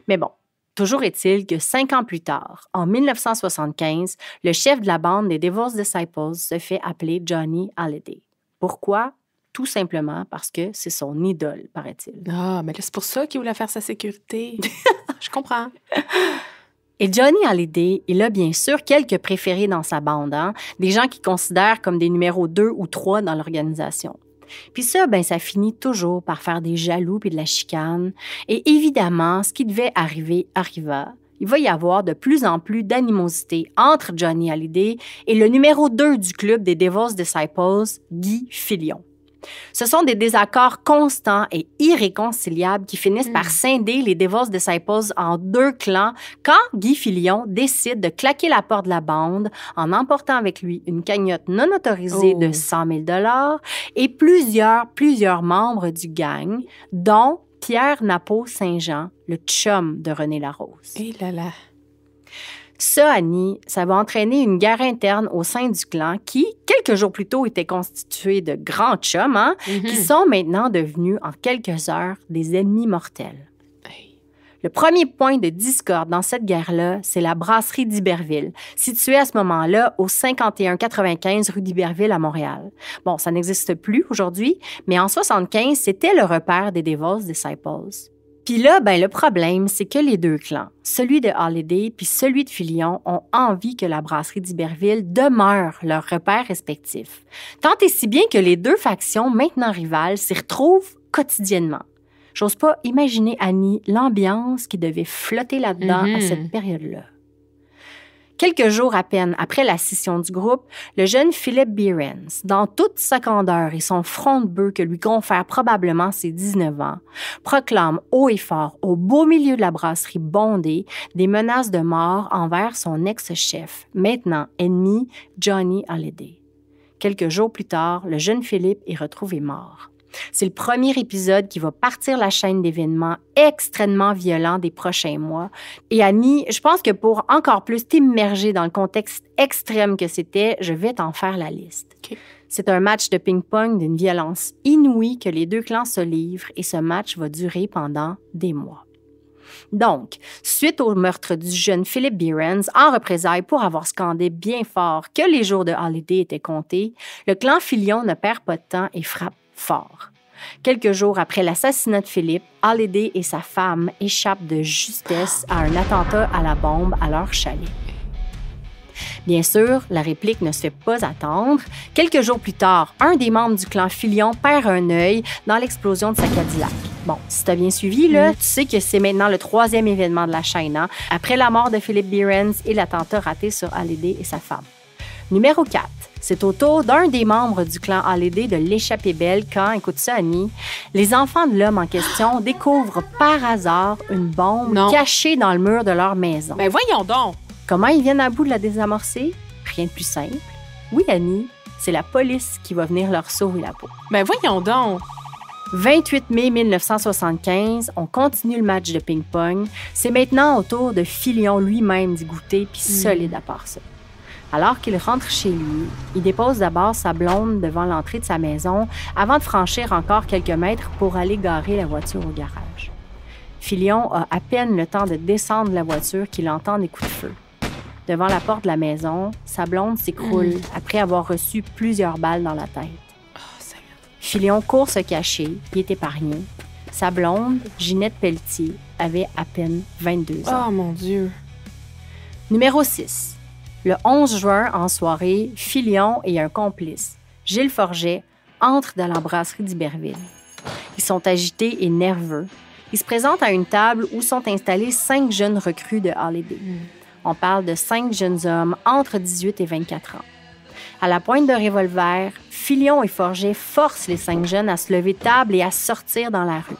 B: Mais bon. Toujours est-il que 5 ans plus tard, en 1975, le chef de la bande des Devil's Disciples se fait appeler Johnny Hallyday. Pourquoi? Tout simplement parce que c'est son idole, paraît-il.
A: Ah, mais là, c'est pour ça qu'il voulait faire sa sécurité. Je comprends.
B: Et Johnny Hallyday, il a bien sûr quelques préférés dans sa bande, hein? Des gens qu'il considère comme des numéros 2 ou 3 dans l'organisation. Puis ça, ben ça finit toujours par faire des jaloux puis de la chicane. Et évidemment, ce qui devait arriver arriva. Il va y avoir de plus en plus d'animosité entre Johnny Hallyday et le numéro 2 du club des Devil's Disciples, Guy Filion. Ce sont des désaccords constants et irréconciliables qui finissent par scinder les Devil's Disciples en 2 clans quand Guy Filion décide de claquer la porte de la bande en emportant avec lui une cagnotte non autorisée de 100 000 $ et plusieurs membres du gang, dont Pierre Napo-Saint-Jean, le chum de René Larose.
A: Et là là.
B: Ça, Annie, ça va entraîner une guerre interne au sein du clan qui, quelques jours plus tôt, était constitué de grands chums, hein, qui sont maintenant devenus, en quelques heures, des ennemis mortels.
A: Hey.
B: Le premier point de discorde dans cette guerre-là, c'est la brasserie d'Iberville, située à ce moment-là au 5195 rue d'Iberville à Montréal. Bon, ça n'existe plus aujourd'hui, mais en 75, c'était le repère des Devil's Disciples. Puis là, ben le problème, c'est que les 2 clans, celui de Hallyday puis celui de Filion, ont envie que la brasserie d'Iberville demeure leur repère respectif. Tant et si bien que les 2 factions, maintenant rivales, s'y retrouvent quotidiennement. J'ose pas imaginer, Annie, l'ambiance qui devait flotter là-dedans à cette période-là. Quelques jours à peine après la scission du groupe, le jeune Philip Behrens, dans toute sa candeur et son front de bœuf que lui confère probablement ses 19 ans, proclame haut et fort, au beau milieu de la brasserie bondée, des menaces de mort envers son ex-chef, maintenant ennemi, Johnny Hallyday. Quelques jours plus tard, le jeune Philippe est retrouvé mort. C'est le premier épisode qui va partir la chaîne d'événements extrêmement violents des prochains mois. Et Annie, je pense que pour encore plus t'immerger dans le contexte extrême que c'était, je vais t'en faire la liste.
A: Okay.
B: C'est un match de ping-pong d'une violence inouïe que les deux clans se livrent et ce match va durer pendant des mois. Donc, suite au meurtre du jeune Philip Behrens, en représailles pour avoir scandé bien fort que les jours de Holiday étaient comptés, le clan Filion ne perd pas de temps et frappe fort. Quelques jours après l'assassinat de Philip, Holiday et sa femme échappent de justesse à un attentat à la bombe à leur chalet. Bien sûr, la réplique ne se fait pas attendre. Quelques jours plus tard, un des membres du clan Filion perd un œil dans l'explosion de sa Cadillac. Bon, si tu as bien suivi, là, tu sais que c'est maintenant le 3e événement de la chaîne, hein, après la mort de Philip Behrens et l'attentat raté sur Holiday et sa femme. Numéro 4. C'est au tour d'un des membres du clan Holiday de l'échapper belle quand, écoute ça, Annie, les enfants de l'homme en question découvrent par hasard une bombe cachée dans le mur de leur maison.
A: Ben voyons donc!
B: Comment ils viennent à bout de la désamorcer? Rien de plus simple. Oui, Annie, c'est la police qui va venir leur sauver la peau.
A: Ben voyons donc!
B: 28 mai 1975, on continue le match de ping-pong. C'est maintenant au tour de Filion lui-même d'y goûter, puis solide à part ça. Alors qu'il rentre chez lui, il dépose d'abord sa blonde devant l'entrée de sa maison avant de franchir encore quelques mètres pour aller garer la voiture au garage. Filion a à peine le temps de descendre de la voiture qu'il entend des coups de feu. Devant la porte de la maison, sa blonde s'écroule après avoir reçu plusieurs balles dans la tête. Filion court se cacher, il est épargné. Sa blonde, Ginette Pelletier, avait à peine 22 ans.
A: Oh mon Dieu!
B: Numéro 6. Le 11 juin, en soirée, Filion et un complice, Gilles Forget, entrent dans la brasserie d'Iberville. Ils sont agités et nerveux. Ils se présentent à une table où sont installés 5 jeunes recrues de Holiday. On parle de 5 jeunes hommes entre 18 et 24 ans. À la pointe de revolver, Filion et Forget forcent les 5 jeunes à se lever de table et à sortir dans la rue.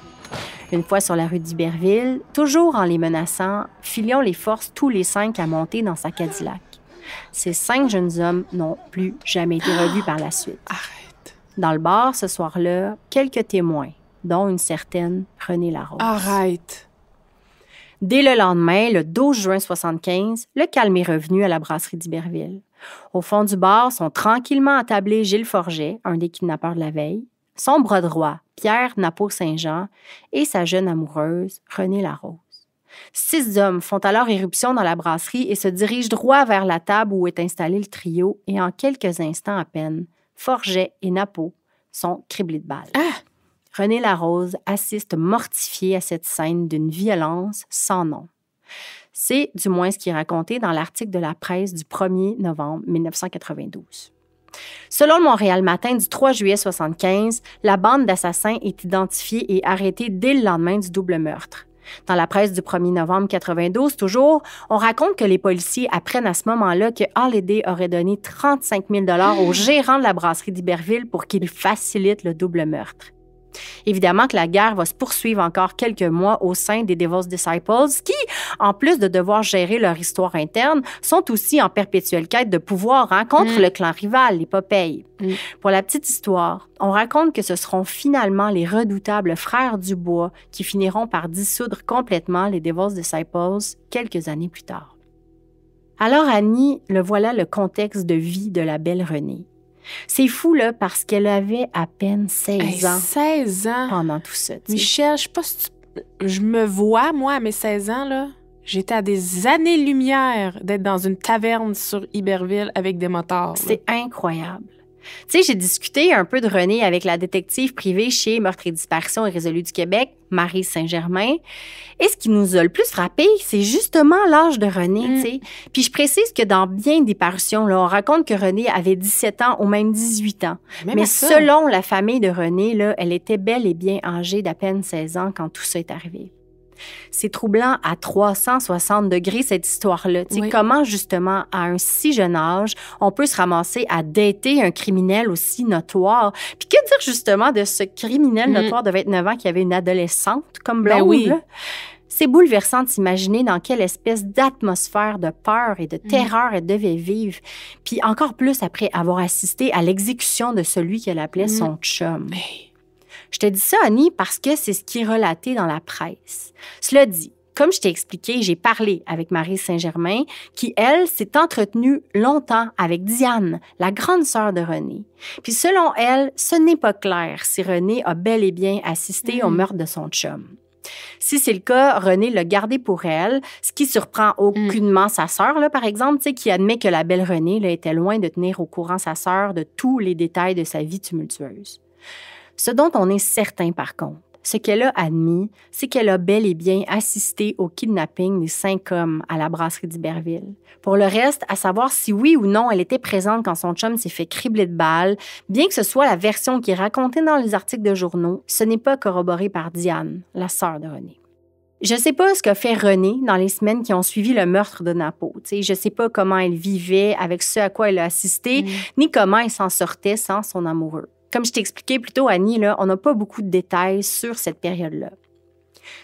B: Une fois sur la rue d'Iberville, toujours en les menaçant, Filion les force tous les 5 à monter dans sa Cadillac. Ces 5 jeunes hommes n'ont plus jamais été revus par la suite.
A: Arrête!
B: Dans le bar, ce soir-là, quelques témoins, dont une certaine Renée Larose.
A: Arrête!
B: Dès le lendemain, le 12 juin 1975, le calme est revenu à la brasserie d'Iberville. Au fond du bar sont tranquillement attablés Gilles Forget, un des kidnappeurs de la veille, son bras droit, Pierre Napeau-Saint-Jean, et sa jeune amoureuse, Renée Larose. 6 hommes font alors irruption dans la brasserie et se dirigent droit vers la table où est installé le trio, et en quelques instants à peine, Forget et Napeau sont criblés de balles.
A: Ah!
B: Renée Larose assiste mortifiée à cette scène d'une violence sans nom. C'est du moins ce qui est raconté dans l'article de la presse du 1er novembre 1992. Selon le Montréal Matin du 3 juillet 1975, la bande d'assassins est identifiée et arrêtée dès le lendemain du double meurtre. Dans la presse du 1er novembre 1992, toujours, on raconte que les policiers apprennent à ce moment-là que Holiday aurait donné 35 000 $ au gérant de la brasserie d'Iberville pour qu'il facilite le double meurtre. Évidemment que la guerre va se poursuivre encore quelques mois au sein des Devil's Disciples qui, en plus de devoir gérer leur histoire interne, sont aussi en perpétuelle quête de pouvoir contre le clan rival, les Popeye. Pour la petite histoire, on raconte que ce seront finalement les redoutables frères Dubois qui finiront par dissoudre complètement les Devil's Disciples quelques années plus tard. Alors Annie, le voilà le contexte de vie de la belle Renée. C'est fou, là, parce qu'elle avait à peine 16 ans.
A: 16 ans?
B: Pendant tout ça. T'sais.
A: Michel, je sais pas si je me vois, moi, à mes 16 ans, là. J'étais à des années-lumière d'être dans une taverne sur Iberville avec des motards.
B: C'est incroyable. Tu sais, j'ai discuté un peu de Renée avec la détective privée chez Meurtres et disparitions irrésolues du Québec, Marie Saint-Germain. Et ce qui nous a le plus frappé, c'est justement l'âge de Renée, tu sais. Puis je précise que dans bien des parutions, là, on raconte que Renée avait 17 ans ou même 18 ans. Mais selon la famille de Renée, là, elle était bel et bien âgée d'à peine 16 ans quand tout ça est arrivé. C'est troublant à 360 degrés, cette histoire-là. Oui. Comment, justement, à un si jeune âge, on peut se ramasser à dater un criminel aussi notoire. Puis que dire, justement, de ce criminel notoire de 29 ans qui avait une adolescente comme blonde? Ben oui. Là? C'est bouleversant de s'imaginer dans quelle espèce d'atmosphère de peur et de terreur elle devait vivre. Puis encore plus après avoir assisté à l'exécution de celui qu'elle appelait son chum. Je te dis ça, Annie, parce que c'est ce qui est relaté dans la presse. Cela dit, comme je t'ai expliqué, j'ai parlé avec Maryse Saint-Germain, qui, elle, s'est entretenue longtemps avec Diane, la grande sœur de René. Puis selon elle, ce n'est pas clair si René a bel et bien assisté au meurtre de son chum. Si c'est le cas, René l'a gardé pour elle, ce qui surprend aucunement sa sœur, là, par exemple, qui admet que la belle Renée là, était loin de tenir au courant sa sœur de tous les détails de sa vie tumultueuse. Ce dont on est certain, par contre, ce qu'elle a admis, c'est qu'elle a bel et bien assisté au kidnapping des 5 hommes à la brasserie d'Iberville. Pour le reste, à savoir si oui ou non elle était présente quand son chum s'est fait cribler de balles, bien que ce soit la version qui est racontée dans les articles de journaux, ce n'est pas corroboré par Diane, la sœur de René. Je ne sais pas ce qu'a fait René dans les semaines qui ont suivi le meurtre de Napo. Je ne sais pas comment elle vivait avec ce à quoi elle a assisté, ni comment elle s'en sortait sans son amoureux. Comme je t'expliquais plus tôt, Annie, là, on n'a pas beaucoup de détails sur cette période-là.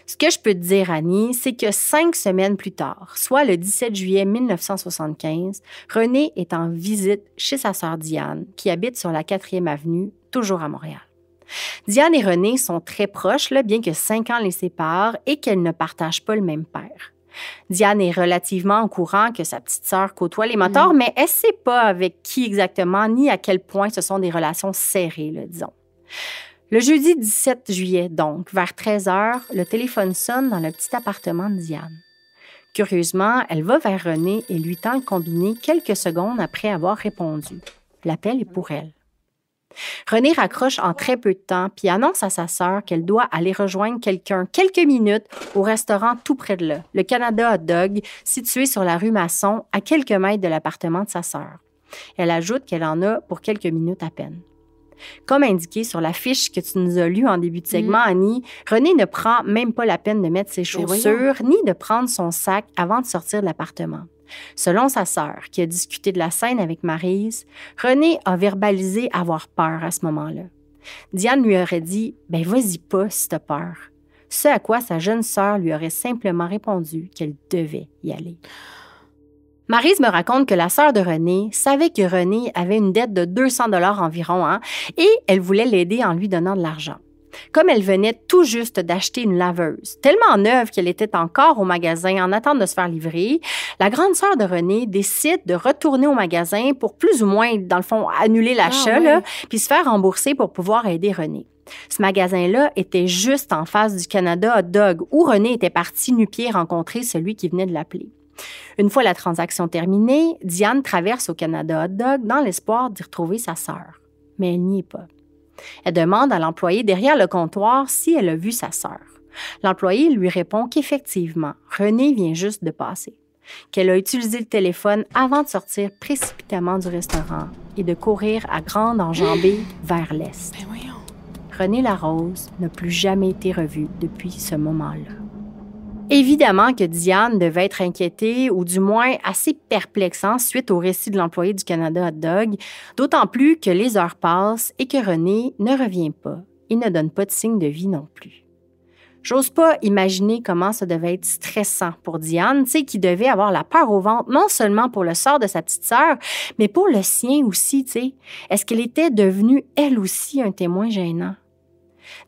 B: Ce que je peux te dire, Annie, c'est que 5 semaines plus tard, soit le 17 juillet 1975, René est en visite chez sa sœur Diane, qui habite sur la 4e avenue, toujours à Montréal. Diane et René sont très proches, là, bien que 5 ans les séparent et qu'elles ne partagent pas le même père. Diane est relativement au courant que sa petite sœur côtoie les motards, mais elle ne sait pas avec qui exactement ni à quel point ce sont des relations serrées, là, disons. Le jeudi 17 juillet, donc, vers 13 h, le téléphone sonne dans le petit appartement de Diane. Curieusement, elle va vers René et lui tend le combiné quelques secondes après avoir répondu. L'appel est pour elle. René raccroche en très peu de temps puis annonce à sa sœur qu'elle doit aller rejoindre quelqu'un quelques minutes au restaurant tout près de là, le Canada Hot Dog, situé sur la rue Masson, à quelques mètres de l'appartement de sa sœur. Elle ajoute qu'elle en a pour quelques minutes à peine. Comme indiqué sur la fiche que tu nous as lue en début de segment, Annie, René ne prend même pas la peine de mettre ses chaussures ni de prendre son sac avant de sortir de l'appartement. Selon sa sœur, qui a discuté de la scène avec Maryse, René a verbalisé avoir peur à ce moment-là. Diane lui aurait dit « Ben vas-y pas si t'as peur ». Ce à quoi sa jeune sœur lui aurait simplement répondu qu'elle devait y aller. Maryse me raconte que la sœur de René savait que René avait une dette de 200 $ environ, et elle voulait l'aider en lui donnant de l'argent. Comme elle venait tout juste d'acheter une laveuse, tellement neuve qu'elle était encore au magasin en attente de se faire livrer, la grande sœur de René décide de retourner au magasin pour plus ou moins, dans le fond, annuler l'achat, puis se faire rembourser pour pouvoir aider René. Ce magasin-là était juste en face du Canada Hot Dog, où René était parti nu-pied rencontrer celui qui venait de l'appeler. Une fois la transaction terminée, Diane traverse au Canada Hot Dog dans l'espoir d'y retrouver sa sœur. Mais elle n'y est pas. Elle demande à l'employé derrière le comptoir si elle a vu sa sœur. L'employé lui répond qu'effectivement, René vient juste de passer, qu'elle a utilisé le téléphone avant de sortir précipitamment du restaurant et de courir à grande enjambée vers l'est.
A: Ben voyons.
B: René Larose n'a plus jamais été revue depuis ce moment-là. Évidemment que Diane devait être inquiétée ou du moins assez perplexe suite au récit de l'employé du Canada Hot Dog, d'autant plus que les heures passent et que René ne revient pas et ne donne pas de signe de vie non plus. J'ose pas imaginer comment ça devait être stressant pour Diane, qui devait avoir la peur au ventre, non seulement pour le sort de sa petite sœur, mais pour le sien aussi, Est-ce qu'elle était devenue, elle aussi, un témoin gênant?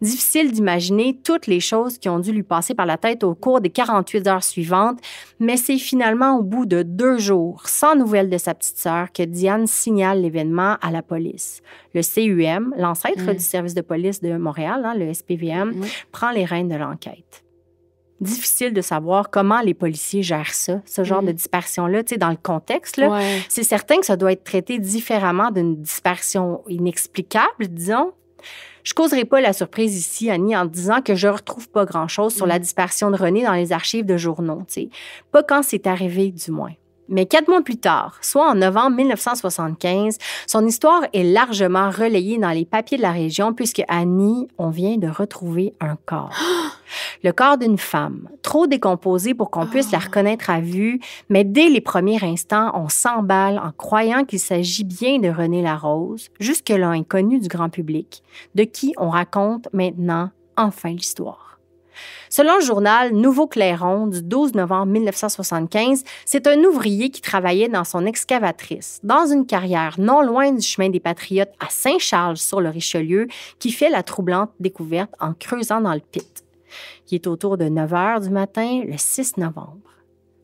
B: Difficile d'imaginer toutes les choses qui ont dû lui passer par la tête au cours des 48 heures suivantes, mais c'est finalement au bout de 2 jours, sans nouvelles de sa petite sœur, que Diane signale l'événement à la police. Le CUM, l'ancêtre du service de police de Montréal, le SPVM, prend les rênes de l'enquête. Difficile de savoir comment les policiers gèrent ça, ce genre de disparition-là, dans le contexte. Là, c'est certain que ça doit être traité différemment d'une disparition inexplicable, disons. Je causerai pas la surprise ici, Annie, en disant que je retrouve pas grand-chose sur la disparition de René dans les archives de journaux. Pas quand c'est arrivé, du moins. Mais 4 mois plus tard, soit en novembre 1975, son histoire est largement relayée dans les papiers de la région puisque, Annie, on vient de retrouver un corps. Le corps d'une femme, trop décomposée pour qu'on puisse la reconnaître à vue, mais dès les premiers instants, on s'emballe en croyant qu'il s'agit bien de René Larose, jusque-là inconnu du grand public, de qui on raconte maintenant enfin l'histoire. Selon le journal Nouveau Clairon du 12 novembre 1975, c'est un ouvrier qui travaillait dans son excavatrice, dans une carrière non loin du chemin des Patriotes à Saint-Charles-sur-le-Richelieu, qui fait la troublante découverte en creusant dans le pit, qui est autour de 9 heures du matin, le 6 novembre.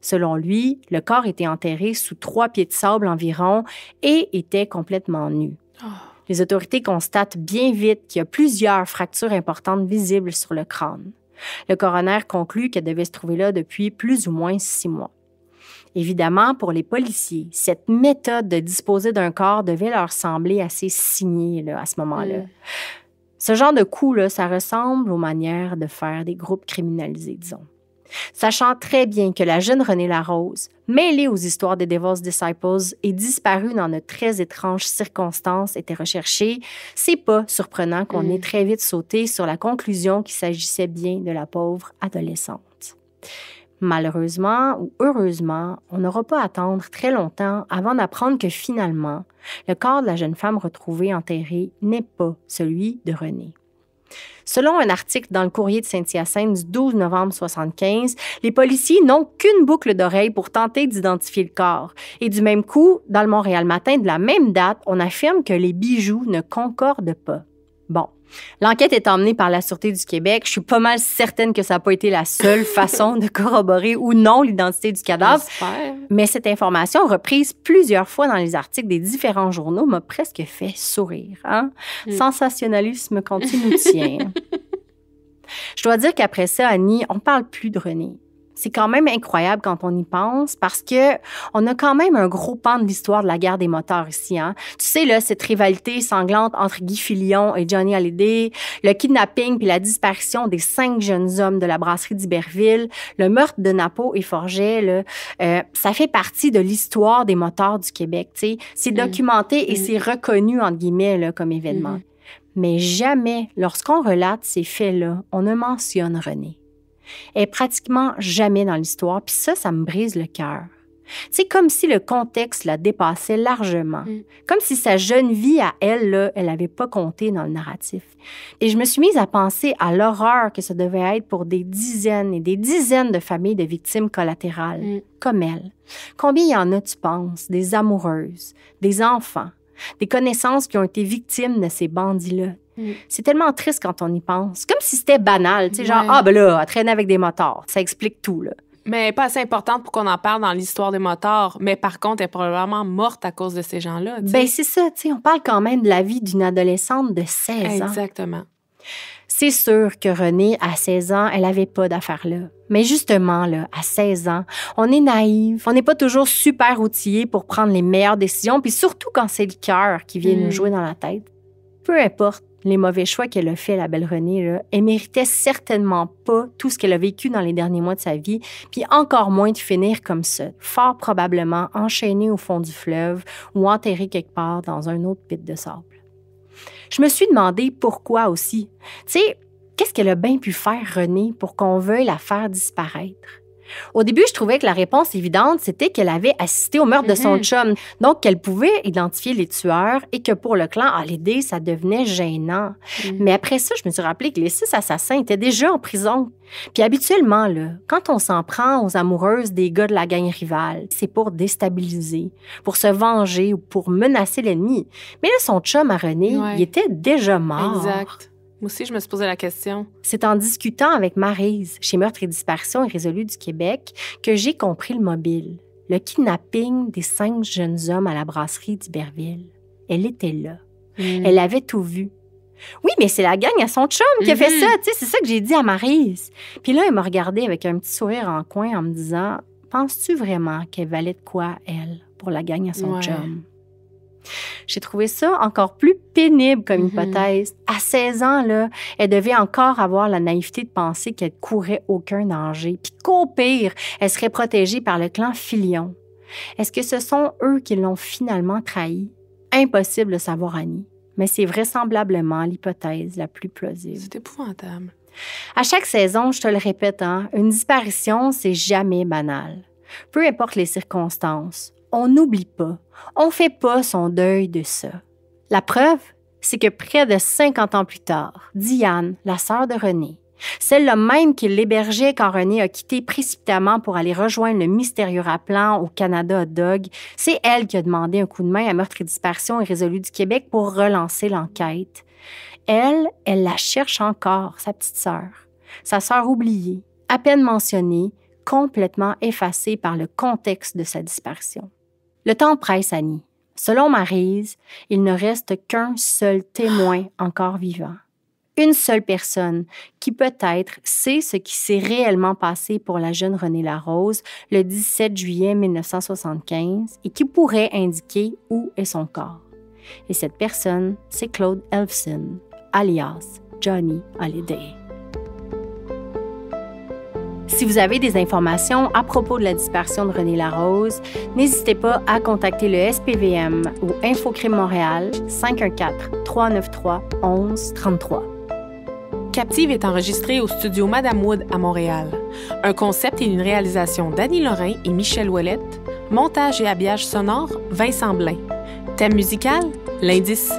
B: Selon lui, le corps était enterré sous 3 pieds de sable environ et était complètement nu. Oh. Les autorités constatent bien vite qu'il y a plusieurs fractures importantes visibles sur le crâne. Le coroner conclut qu'elle devait se trouver là depuis plus ou moins 6 mois. Évidemment, pour les policiers, cette méthode de disposer d'un corps devait leur sembler assez signée à ce moment-là. Ce genre de coup, ça ressemble aux manières de faire des groupes criminalisés, disons. Sachant très bien que la jeune Renée Larose, mêlée aux histoires des Devil's Disciples et disparue dans de très étranges circonstances, était recherchée, c'est pas surprenant qu'on ait très vite sauté sur la conclusion qu'il s'agissait bien de la pauvre adolescente. Malheureusement ou heureusement, on n'aura pas à attendre très longtemps avant d'apprendre que finalement, le corps de la jeune femme retrouvée enterrée n'est pas celui de Renée. Selon un article dans le Courrier de Saint-Hyacinthe du 12 novembre 1975, les policiers n'ont qu'une boucle d'oreille pour tenter d'identifier le corps. Et du même coup, dans le Montréal Matin de la même date, on affirme que les bijoux ne concordent pas. Bon, l'enquête est emmenée par la Sûreté du Québec. Je suis pas mal certaine que ça n'a pas été la seule façon de corroborer ou non l'identité du cadavre.
A: J'espère.
B: Mais cette information, reprise plusieurs fois dans les articles des différents journaux, m'a presque fait sourire. Sensationnalisme quand il nous tient. Je dois dire qu'après ça, Annie, on parle plus de Renée. C'est quand même incroyable quand on y pense parce que on a quand même un gros pan de l'histoire de la guerre des motards ici. Tu sais, là, cette rivalité sanglante entre Guy Filion et Johnny Hallyday, le kidnapping puis la disparition des 5 jeunes hommes de la brasserie d'Iberville, le meurtre de Napo et Forget, ça fait partie de l'histoire des motards du Québec. T'sais. C'est documenté et c'est reconnu, entre guillemets, comme événement. Mais jamais, lorsqu'on relate ces faits-là, on ne mentionne Renée. Elle est pratiquement jamais dans l'histoire, puis ça me brise le cœur. C'est comme si le contexte la dépassait largement. Comme si sa jeune vie à elle, elle n'avait pas compté dans le narratif. Et je me suis mise à penser à l'horreur que ça devait être pour des dizaines et des dizaines de familles de victimes collatérales, comme elle. Combien il y en a, tu penses, des amoureuses, des enfants, des connaissances qui ont été victimes de ces bandits-là? C'est tellement triste quand on y pense. Comme si c'était banal, tu sais, genre, elle traîne avec des motards. Ça explique tout, là.
A: Mais pas assez importante pour qu'on en parle dans l'histoire des motards. Mais par contre, elle est probablement morte à cause de ces gens-là, tu sais.
B: Ben c'est ça, tu sais, on parle quand même de la vie d'une adolescente de 16 ans.
A: Exactement.
B: C'est sûr que Renée, à 16 ans, elle avait pas d'affaires là. Mais justement, là, à 16 ans, on est naïf, on n'est pas toujours super outillé pour prendre les meilleures décisions, puis surtout quand c'est le cœur qui vient nous jouer dans la tête. Peu importe les mauvais choix qu'elle a fait, la belle Renée, là, elle méritait certainement pas tout ce qu'elle a vécu dans les derniers mois de sa vie, puis encore moins de finir comme ça, fort probablement enchaînée au fond du fleuve ou enterrée quelque part dans un autre pit de sable. Je me suis demandé pourquoi aussi. Tu sais, qu'est-ce qu'elle a bien pu faire, Renée, pour qu'on veuille la faire disparaître? Au début, je trouvais que la réponse évidente, c'était qu'elle avait assisté au meurtre de son chum, donc qu'elle pouvait identifier les tueurs et que pour le clan Hallyday, ça devenait gênant. Mais après ça, je me suis rappelé que les 6 assassins étaient déjà en prison. Puis habituellement, là, quand on s'en prend aux amoureuses des gars de la gang rivale, c'est pour déstabiliser, pour se venger ou pour menacer l'ennemi. Mais là, son chum à Renée, il était déjà mort.
A: Exact. Moi aussi, je me suis posé la question.
B: C'est en discutant avec Maryse, chez Meurtres et Disparitions irrésolues du Québec, que j'ai compris le mobile. Le kidnapping des 5 jeunes hommes à la brasserie d'Iberville. Elle était là. Elle avait tout vu. Oui, mais c'est la gang à son chum qui a fait ça, tu sais, c'est ça que j'ai dit à Maryse. Puis là, elle m'a regardée avec un petit sourire en coin en me disant « Penses-tu vraiment qu'elle valait de quoi, elle, pour la gang à son chum? » J'ai trouvé ça encore plus pénible comme hypothèse. À 16 ans, là, elle devait encore avoir la naïveté de penser qu'elle courait aucun danger, puis qu'au pire, elle serait protégée par le clan Filion. Est-ce que ce sont eux qui l'ont finalement trahie? Impossible de savoir, Annie, mais c'est vraisemblablement l'hypothèse la plus plausible.
A: C'est épouvantable.
B: À chaque saison, je te le répète, une disparition, c'est jamais banal. Peu importe les circonstances. On n'oublie pas, on fait pas son deuil de ça. La preuve, c'est que près de 50 ans plus tard, Diane, la sœur de Renée, Celle-là même qui l'hébergeait quand René a quitté précipitamment pour aller rejoindre le mystérieux rappelant au Canada Hot Dog, c'est elle qui a demandé un coup de main à Meurtres et disparitions irrésolues du Québec pour relancer l'enquête. Elle la cherche encore, sa petite sœur. Sa sœur oubliée, à peine mentionnée, complètement effacée par le contexte de sa disparition. Le temps presse, Annie. Selon Maryse, il ne reste qu'un seul témoin encore vivant. Une seule personne qui peut-être sait ce qui s'est réellement passé pour la jeune Renée Larose le 17 juillet 1975 et qui pourrait indiquer où est son corps. Et cette personne, c'est Claude Elfson, alias Johnny Hallyday. Si vous avez des informations à propos de la disparition de Renée Larose, n'hésitez pas à contacter le SPVM ou Infocrime Montréal 514-393-1133.
A: Captive est enregistrée au studio Madame Wood à Montréal. Un concept et une réalisation d'Annie Lorrain et Michel Ouellette. Montage et habillage sonore, Vincent Blain. Thème musical, L'Indice.